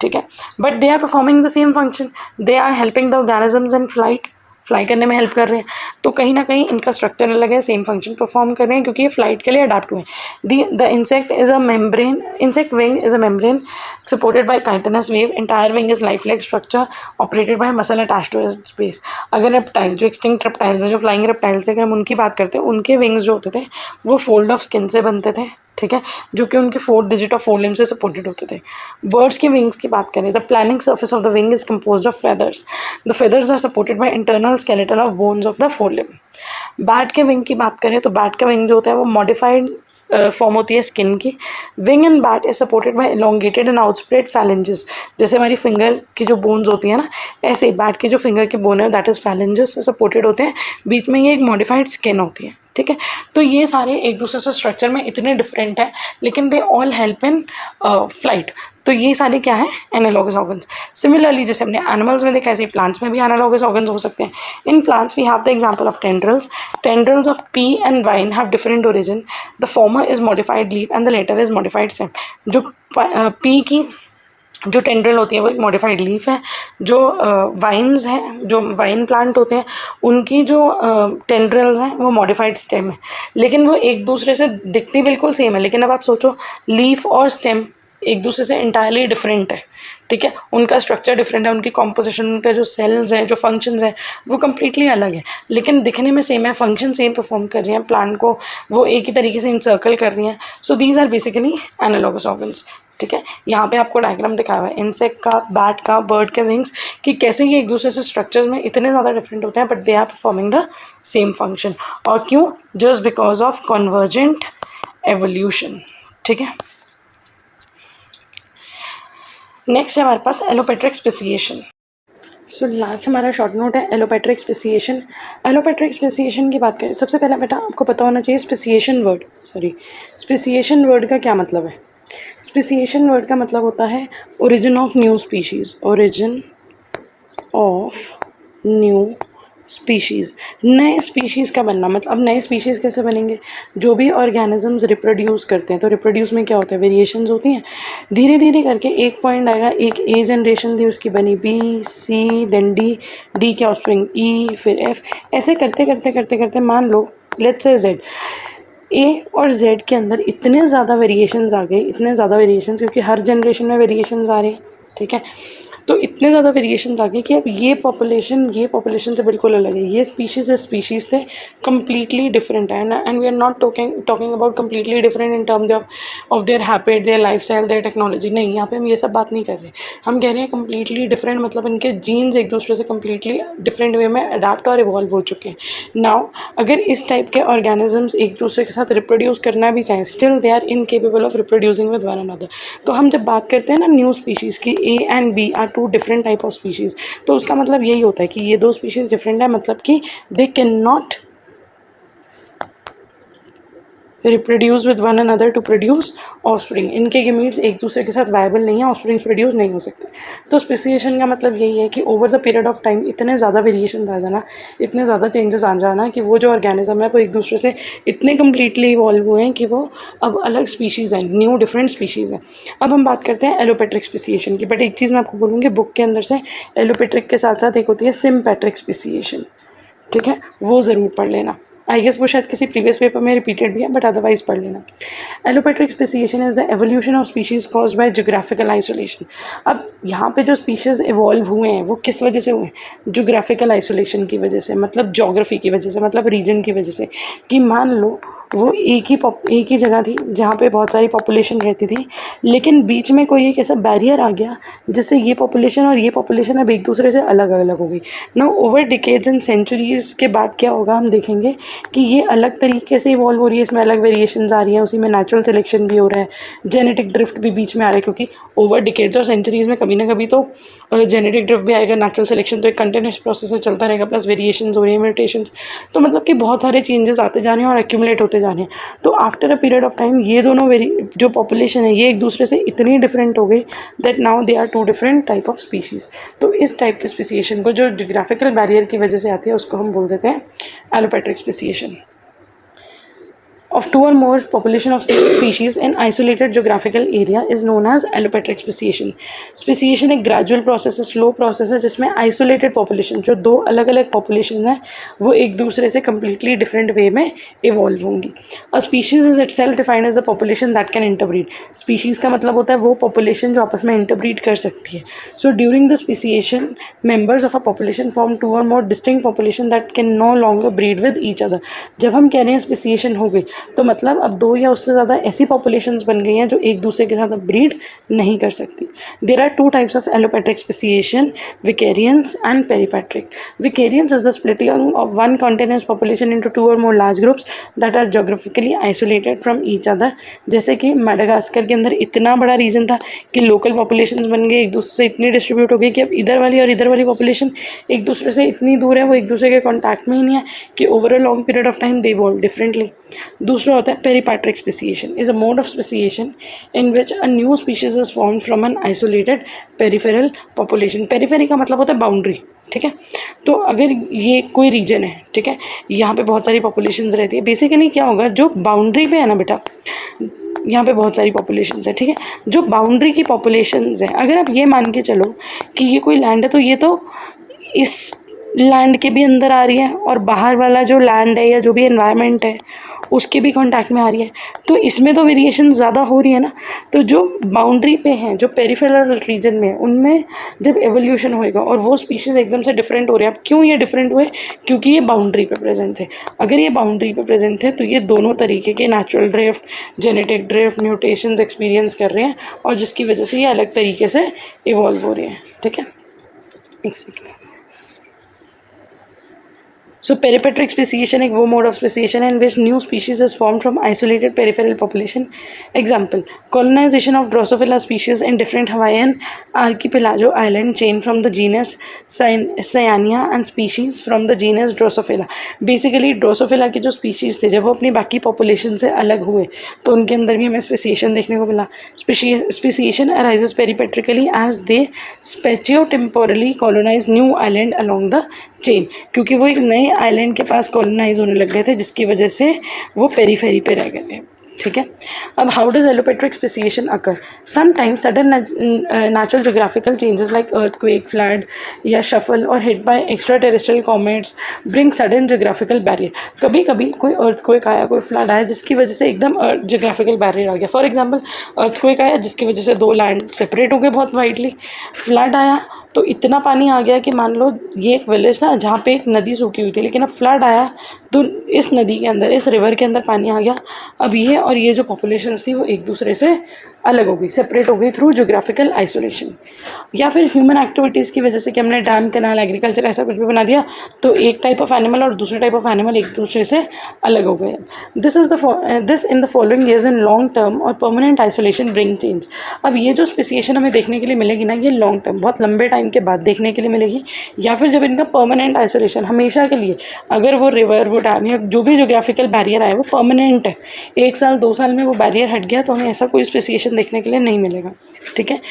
ठीक है, but they are performing the same function. They are helping the organisms in fly करने में हेल्प कर रहे हैं। तो कहीं ना कहीं इनका स्ट्रक्चर अलग है, सेम फंक्शन परफॉर्म कर रहे हैं क्योंकि ये फ्लाइट के लिए अडाप्ट हुए हैं। The insect is a membrane, insect wing is a membrane supported by chitinous wave. Entire wing is life like structure operated by muscle attached to its base. अगर रेप्टाइल, जो एक्सटिंक्ट रेप्टाइल्स हैं, जो flying reptiles हैं, अगर हम उनकी बात करते हैं, उनके विंग्स जो होते थे वो फोल्ड ऑफ स्किन से बनते थे, ठीक है, जो कि उनके 4 डिजिट ऑफ 4 लिम्ब से सपोर्टेड होते थे। बर्ड्स के विंग्स की बात करें, the planing surface of the wing is composed of feathers. The feathers are supported by internal skeletal of bones of the 4 limb. Bat के विंग की बात करें तो बैट का विंग जो होता है वो मॉडिफाइड फॉर्म होती है स्किन की। Wing and bat is supported by elongated and outspread phalanges. जैसे हमारी फिंगर की जो बोन्स होती है ना, ऐसे ही बैट की जो फिंगर की बोन है दैट इज फैलेंजेस से सपोर्टेड होते हैं। बीच में ये एक मॉडिफाइड स्किन होती है, ठीक है। तो ये सारे एक दूसरे से स्ट्रक्चर में इतने डिफरेंट हैं लेकिन they all help in flight. तो ये सारे क्या है? Analogous organs. सिमिलरली जैसे हमने एनिमल्स में देखा, ऐसे प्लांट्स में भी एनालॉगस ऑर्गन्स हो सकते हैं। In plants we have the example of tendrils. Tendrils of pea and vine have different origin. The former is modified leaf and the latter is modified stem. जो pea की जो tendril होती है वो एक मॉडिफाइड लीफ है। जो wines हैं, जो वाइन प्लांट होते हैं, उनकी जो टेंड्रिल्स हैं वो मॉडिफाइड स्टेम है। लेकिन वो एक दूसरे से दिखती बिल्कुल सेम है, लेकिन अब आप सोचो लीफ और स्टेम एक दूसरे से इंटायरली डिफरेंट है, ठीक है, उनका स्ट्रक्चर डिफरेंट है, उनकी कॉम्पोजिशन, उनका जो सेल्स हैं, जो फंक्शंस हैं वो कम्प्लीटली अलग है, लेकिन दिखने में सेम है, फंक्शन सेम परफॉर्म कर रही हैं, प्लांट को वो एक ही तरीके से इंसर्कल कर रही हैं। So these are basically analogous organs, ठीक है। यहाँ पे आपको डायग्राम दिखाया हुआ है इंसेक्ट का, बैट का, बर्ड के विंग्स, कि कैसे ये एक दूसरे से स्ट्रक्चर में इतने ज़्यादा डिफरेंट होते हैं but they are performing the same function. और क्यों? Just because of convergent evolution, ठीक है। नेक्स्ट है हमारे पास एलोपेट्रिक स्पेसिएशन। सो लास्ट हमारा शॉर्ट नोट है एलोपेट्रिक स्पेसिएशन। एलोपेट्रिक स्पेसिएशन की बात करें, सबसे पहले बेटा आपको पता होना चाहिए स्पेसिएशन वर्ड का क्या मतलब है। स्पेसिएशन वर्ड का मतलब होता है origin of new species. Origin of new species, नए स्पीशीज़ का बनना। मतलब अब नए स्पीशीज़ कैसे बनेंगे? जो भी ऑर्गेनिजम्स रिप्रोड्यूस करते हैं, तो रिप्रोड्यूस में क्या होता है? वेरिएशंस होती हैं। धीरे धीरे करके एक पॉइंट आएगा, एक ए जनरेशन थी उसकी बनी, बी, सी, देन डी, डी के ऑफस्प्रिंग ई, फिर एफ, ऐसे करते करते करते करते मान लो लेट्स से जेड, ए और जेड के अंदर इतने ज़्यादा वेरिएशंस आ गए, इतने ज़्यादा वेरिएशंस, क्योंकि हर जनरेशन में वेरिएशंस आ रहे हैं, ठीक है। तो इतने ज़्यादा वेरिएशंस आ गए कि अब ये पॉपुलेशन से बिल्कुल अलग है। ये स्पीशीज़ थे कम्प्लीटली डिफरेंट है, and we are not talking about completely different in terms of their habit, their lifestyle, their technology. नहीं, यहाँ पे हम ये सब बात नहीं कर रहे। हम कह रहे हैं कम्प्लीटली डिफरेंट, मतलब इनके जीन्स एक दूसरे से कम्प्लीटली डिफरेंट वे में अडाप्ट और इवॉल्व हो चुके हैं। नाउ अगर इस टाइप के ऑर्गेनिजम्स एक दूसरे के साथ रिप्रोड्यूस करना भी चाहें, still they are incapable of reproducing with one another. तो हम जब बात करते हैं ना न्यू स्पीशीज़ की, A and B are 2 different type of species, तो उसका मतलब यही होता है कि ये 2 स्पीशीज़ डिफरेंट है, मतलब कि they can not reproduce with one another to produce offspring. इनके गेमीट्स एक दूसरे के साथ वायबल नहीं है, ऑफस्प्रिंग प्रोड्यूस नहीं हो सकते। तो स्पेसिएशन का मतलब यही है कि over the period of time इतने ज़्यादा वेरिएशन आ जाना, इतने ज़्यादा चेंजेस आ जाना कि वो जो ऑर्गेनिज्म है वो एक दूसरे से इतने कम्प्लीटली इवॉल्व हुए हैं कि वो अब अलग स्पीशीज़ हैं, न्यू डिफरेंट स्पीशीज़ हैं। अब हम बात करते हैं एलोपेट्रिक स्पेसिएशन की। बट एक चीज़ मैं आपको बोलूँगी, बुक के अंदर से एलोपेट्रिक के साथ साथ एक होती है सिम्पेट्रिक स्पेसिएशन, ठीक है, वो ज़रूर पढ़ लेना। आई गेस वो शायद किसी प्रीवियस पेपर में रिपीटेड भी है, बट अदरवाइज पढ़ लेना। Allopatric speciation is the evolution of species caused by geographical isolation. अब यहाँ पे जो स्पीशीज़ इवॉल्व हुए हैं वो किस वजह से हुए हैं? ज्योग्राफिकल आइसोलेशन की वजह से, मतलब जोग्राफी की वजह से, मतलब रीजन की वजह से। कि मान लो वो एक ही जगह थी जहाँ पे बहुत सारी पॉपुलेशन रहती थी, लेकिन बीच में कोई एक ऐसा बैरियर आ गया जिससे ये पॉपुलेशन और ये पॉपुलेशन अब एक दूसरे से अलग अलग हो गई। No over decades and centuries के बाद क्या होगा, हम देखेंगे कि ये अलग तरीके से इवॉल्व हो रही है, इसमें अलग वेरिएशंस आ रही हैं, उसी में नेचुरल सिलेक्शन भी हो रहा है, जेनेटिक ड्रिफ्ट भी बीच में आ रहा है, क्योंकि ओवर डिकेड्स और सेंचुरीज़ में कभी ना कभी तो जेनेटिक ड्रिफ्ट भी आएगा। नेचुरल सिलेक्शन तो एक कंटिन्यूस प्रोसेस से चलता रहेगा, प्लस वेरिएशंस हो रही है, म्यूटेशंस, तो मतलब कि बहुत सारे चेंजेस आते जा रहे हैं और एक्यूमुलेट होते जा रहे हैं। तो after a period of time ये दोनों जो पॉपुलेशन है ये एक दूसरे से इतनी डिफरेंट हो गई that now they are two different type of species. तो इस टाइप की स्पेसिएशन को, जो ज्योग्राफिकल बैरियर की वजह से आती है, उसको हम बोल देते हैं allopatric speciation. Of two or more population of same species in isolated geographical area is known as allopatric speciation. Speciation एक gradual process है, slow process है, जिसमें isolated population, जो दो अलग अलग population हैं, वो एक दूसरे से completely different way में evolve होंगी। A species is itself defined as the population that can interbreed. Species का मतलब होता है वो population जो आपस में interbreed कर सकती है। So during the speciation, members of a population form two or more distinct population that can no longer breed with each other. जब हम कह रहे हैं speciation हो गई, तो मतलब अब दो या उससे ज़्यादा ऐसी पॉपुलेशंस बन गई हैं जो एक दूसरे के साथ अब ब्रीड नहीं कर सकती। There are two types of allopatric speciation, vicariance and peripatric. Vicariance is the splitting of one continuous population into two और more large groups that are geographically isolated from each other. जैसे कि Madagascar के अंदर इतना बड़ा reason था कि local populations बन गई, एक दूसरे से इतनी डिस्ट्रीब्यूट हो गई कि अब इधर वाली और इधर वाली पॉपुलेशन एक दूसरे से इतनी दूर है, वो एक दूसरे के कॉन्टैक्ट में ही नहीं है कि over a long period of time they evolve differently. दूसरा होता है peripatric speciation, is a mode of speciation in which a new species is formed from an isolated peripheral population. Periphery का मतलब होता है बाउंड्री, ठीक है। तो अगर ये कोई रीजन है, ठीक है, यहाँ पे बहुत सारी पॉपुलेशंस रहती है, बेसिकली क्या होगा, जो बाउंड्री पे है ना बेटा, यहाँ पे बहुत सारी पॉपुलेशंस है, ठीक है, जो बाउंड्री की पॉपुलेशंस है, अगर आप ये मान के चलो कि ये कोई लैंड है, तो ये तो इस लैंड के भी अंदर आ रही है और बाहर वाला जो लैंड है या जो भी एनवायरनमेंट है उसके भी कांटेक्ट में आ रही है, तो इसमें तो वेरिएशन ज़्यादा हो रही है ना। तो जो बाउंड्री पे हैं, जो पेरिफेरल रीजन में, उनमें जब एवोल्यूशन होएगा और वो स्पीशीज़ एकदम से डिफरेंट हो रहे हैं। अब क्यों ये डिफरेंट हुए? क्योंकि ये बाउंड्री पे प्रेजेंट थे। अगर ये बाउंड्री पे प्रेजेंट थे तो ये दोनों तरीके के natural drift, genetic drift, mutations experience कर रहे हैं और जिसकी वजह से ये अलग तरीके से इवॉल्व हो रहे हैं, ठीक है। एक सेकेंड। So peripatric speciation एक वो mode of speciation है in which new species is formed from isolated peripheral population. Example: colonization of Drosophila species in different Hawaiian archipelago island chain from the genus Cyanea and species from the genus Drosophila. Basically Drosophila के जो species थे, जब वो अपनी बाकी population से अलग हुए तो उनके अंदर भी हमें speciation देखने को मिला। Speciation arises peripatrically as they spatiotemporally colonize new island along the chain, क्योंकि वो एक नए आइलैंड के पास कॉलोनाइज होने लग गए थे जिसकी वजह से वो पेरीफेरी पे रह गए थे, ठीक है। अब how does allopatric speciation occur? Sometimes sudden natural geographical changes like earthquake, flood या शफल और hit by extra terrestrial comets bring sudden geographical barrier. कभी कभी कोई अर्थक्वेक आया, कोई फ्लड आया जिसकी वजह से एकदम जोग्राफिकल बैरियर आ गया। फॉर एग्जाम्पल अर्थक्वेक आया जिसकी वजह से दो लैंड सेपरेट हो गए बहुत वाइडली। फ्लड आया तो इतना पानी आ गया कि मान लो ये एक विलेज था जहाँ पे एक नदी सूखी हुई थी, लेकिन अब फ्लड आया तो इस नदी के अंदर, इस रिवर के अंदर पानी आ गया। अब ये और ये जो पॉपुलेशंस थी वो एक दूसरे से अलग हो गई, सेपरेट हो गई थ्रू जोग्राफिकल आइसोलेशन। या फिर ह्यूमन एक्टिविटीज़ की वजह से कि हमने डैम, कैनाल, एग्रीकल्चर ऐसा कुछ भी बना दिया तो एक टाइप ऑफ एनिमल और दूसरे टाइप ऑफ एनिमल एक दूसरे से अलग हो गए। This in the following years in long term और परमानेंट आइसोलेशन ब्रिंग चेंज। अब ये जो स्पेसिएशन हमें देखने के लिए मिलेगी ना, ये लॉन्ग टर्म, बहुत लंबे टाइम के बाद देखने के लिए मिलेगी, या फिर जब इनका परमानेंट आइसोलेशन हमेशा के लिए, अगर वो रिवर, वो डैम या जो भी जोग्राफिकल बैरियर आए वो परमानेंट है, 1 साल 2 साल में वो बैरियर हट गया, तो हमें ऐसा कोई स्पेसिएशन देखने के लिए नहीं मिलेगा। ठीक है,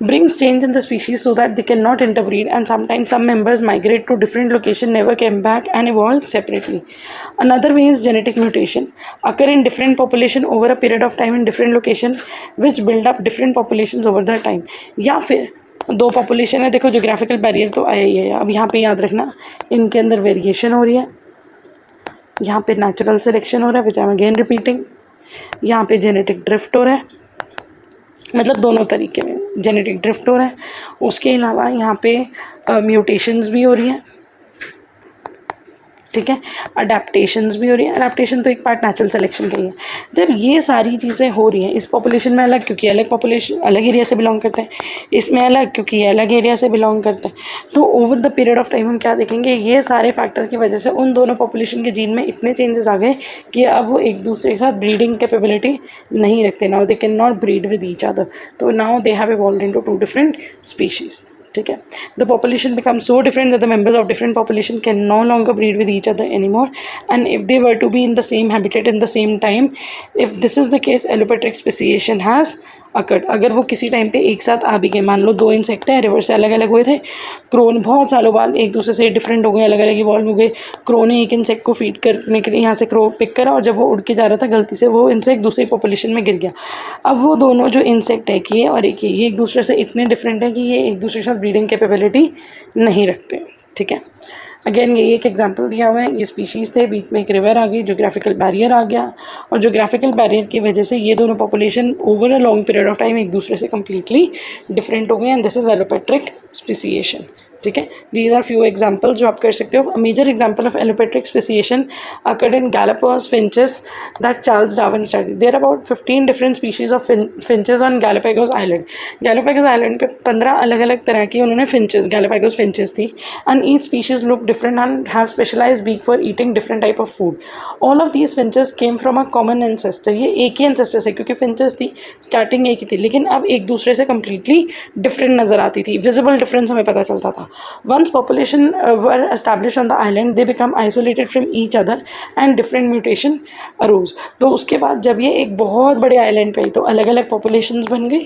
brings change in the species so that they cannot interbreed, and sometimes some members migrate to different location, never came back and evolved separately. Another way is genetic mutation occur in different population over a period of time in different location, which build up different populations over the time. या फिर दो population है, देखो geographical barrier तो आया ही है, अब यहाँ पे याद रखना इनके अंदर वेरिएशन हो रही है, यहाँ पे नेचुरल सिलेक्शन हो रहा है विच आई एम अगेन रिपीटिंग, यहाँ पे जेनेटिक ड्रिफ्ट हो रहा है, मतलब दोनों तरीके में जेनेटिक ड्रिफ्ट हो रहा है। उसके अलावा यहाँ पे म्यूटेशंस भी हो रही हैं, ठीक है, अडेप्टेशंस भी हो रही है। अडेप्टेशन तो एक पार्ट नेचुरल सिलेक्शन का ही है। जब ये सारी चीज़ें हो रही हैं इस पॉपुलेशन में अलग, क्योंकि अलग पॉपुलेशन अलग एरिया से बिलोंग करते हैं, इसमें अलग क्योंकि ये अलग एरिया से बिलोंग करते हैं, तो over the period of time हम क्या देखेंगे, ये सारे फैक्टर की वजह से उन दोनों पॉपुलेशन के जीन में इतने चेंजेस आ गए कि अब वो एक दूसरे के साथ ब्रीडिंग कैपेबिलिटी नहीं रखते, now they can not breed with each other, तो now they have evolved into 2 different species. ठीक है, the population become so different that the members of different population can no longer breed with each other anymore, and if they were to be in the same habitat in the same time, if this is the case allopatric speciation has occurred. अगर वो किसी time पे एक साथ आ भी गए, मान लो 2 insect हैं, रिवर से अलग अलग हुए थे, क्रोन बहुत सालों बाद एक दूसरे से डिफरेंट हो गए, अलग अलग इवॉल्व हो गए, क्रो ने एक इंसेक्ट को फीड करने के लिए यहाँ से क्रो पिक करा, और जब वो उड़ के जा रहा था गलती से वो इंसेक्ट दूसरी पॉपुलेशन में गिर गया। अब वो दोनों जो इंसेक्ट है कि ये और एक ये एक दूसरे से इतने डिफरेंट है कि ये एक दूसरे के साथ ब्रीडिंग कैपेबिलिटी नहीं रखते। ठीक है, अगेन ये एक एग्जांपल दिया हुआ है, ये स्पीशीज़ थे, बीच में एक रिवर आ गई, जोग्राफिकल बैरियर आ गया, और जोग्राफिकल बैरियर की वजह से ये दोनों population over a long period of time एक दूसरे से कम्प्लीटली डिफरेंट हो गए, and this is allopatric speciation. ठीक है, दीज आर फ्यू एग्जाम्पल जो आप कर सकते हो। Major example of allopatric speciation occurred in Galapagos finches that Charles Darwin study. There about 15 different species of finches on Galapagos island. Galapagos island पे 15 अलग अलग तरह की उन्होंने फिंचेस, गैलापागोस फिंचेस थी, and each species look different and have specialised beak for eating different type of food. All of these finches came from a common ancestor. ये एक ही ancestor से, क्योंकि फिंचेस थी स्टार्टिंग एक ही थी, लेकिन अब एक दूसरे से कम्प्लीटली डिफरेंट नज़र आती थी, विजिबल डिफरेंस हमें पता चलता था। Once population were established on the island, they become isolated from each other and different mutation arose। तो उसके बाद जब ये एक बहुत बड़े आइलैंड पे आई तो अलग अलग पॉपुलेशंस बन गई।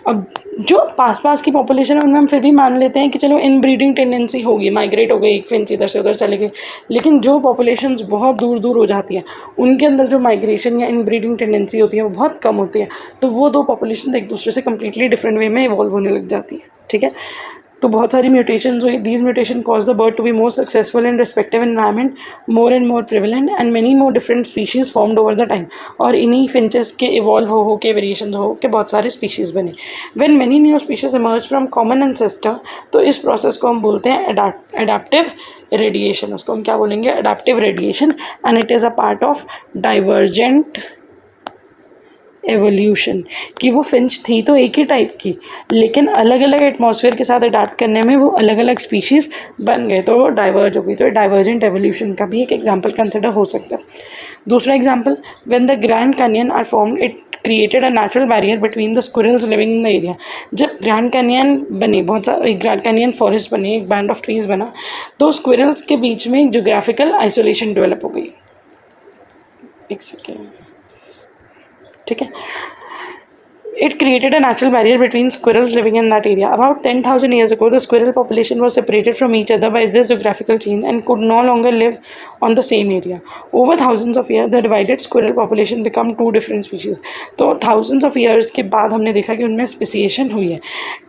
अब जो पास पास की पॉपुलेशन है उनमें हम फिर भी मान लेते हैं कि चलो इन ब्रीडिंग टेंडेंसी होगी, माइग्रेट हो गई, एक फिंच इधर से उधर चले गए, लेकिन जो पॉपुलेशंस बहुत दूर दूर हो जाती है उनके अंदर जो माइग्रेशन या इन ब्रीडिंग टेंडेंसी होती है वो बहुत कम होती है, तो वो दो पॉपुलेशन एक दूसरे से कम्प्लीटली डिफरेंट वे में इवॉल्व होने लग जाती है। ठीक है, तो बहुत सारी म्यूटेशंस हुई। These mutation cause the bird to be more successful in respective environment, more and more prevalent, and many more different species formed over the time. और इन्हीं फिंचेस के इवॉल्व हो के वेरिएशन हो के बहुत सारे स्पीशीज़ बने। When many new species emerge from common ancestor, तो इस प्रोसेस को हम बोलते हैं एडाप्टिव रेडिएशन। उसको हम क्या बोलेंगे, adaptive radiation, and it is a part of divergent evolution. कि वो फिंच थी तो एक ही टाइप की, लेकिन अलग अलग एटमॉस्फेयर के साथ अडाप्ट करने में वो अलग अलग स्पीशीज़ बन गए, तो डाइवर्ज हो गई। तो डाइवर्जेंट एवोल्यूशन का भी एक एग्जांपल कंसिडर हो सकता है। दूसरा example, when the Grand Canyon are formed, it created a natural barrier between the squirrels living in the area. जब ग्रैंड कैनियन बनी, बहुत सारा एक ग्रैंड कैनियन फॉरेस्ट बनी, एक बैंड ऑफ ट्रीज बना, तो स्क्विरल्स के बीच में एक जोग्राफिकल आइसोलेशन डेवलप हो गई। एक सेकेंड, ठीक है, it created a natural barrier between squirrels living in that area. About 10,000 years ago, the squirrel population was separated from each other by this geographical change and could no longer live on the same area. Over thousands of years, the divided squirrel population become 2 different species. तो thousands of years के बाद हमने देखा कि उनमें speciation हुई है।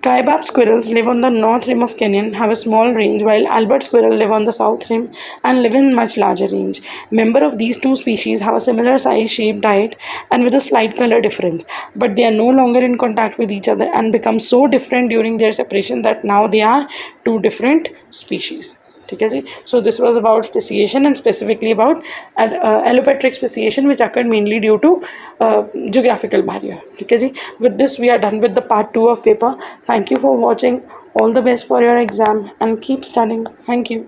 Kaibab squirrels live on the north rim of Canyon, have a small range, while Albert squirrel live on the south rim and live in much larger range. Member of these 2 species have a similar size, shape, diet, and with a slight color difference, but they are no longer in contact with each other and become so different during their separation that now they are 2 different species. ठीक है जी. So this was about speciation and specifically about allopatric speciation which occurred mainly due to geographical barrier. ठीक है जी. With this we are done with the part 2 of paper. Thank you for watching. All the best for your exam and keep studying. Thank you.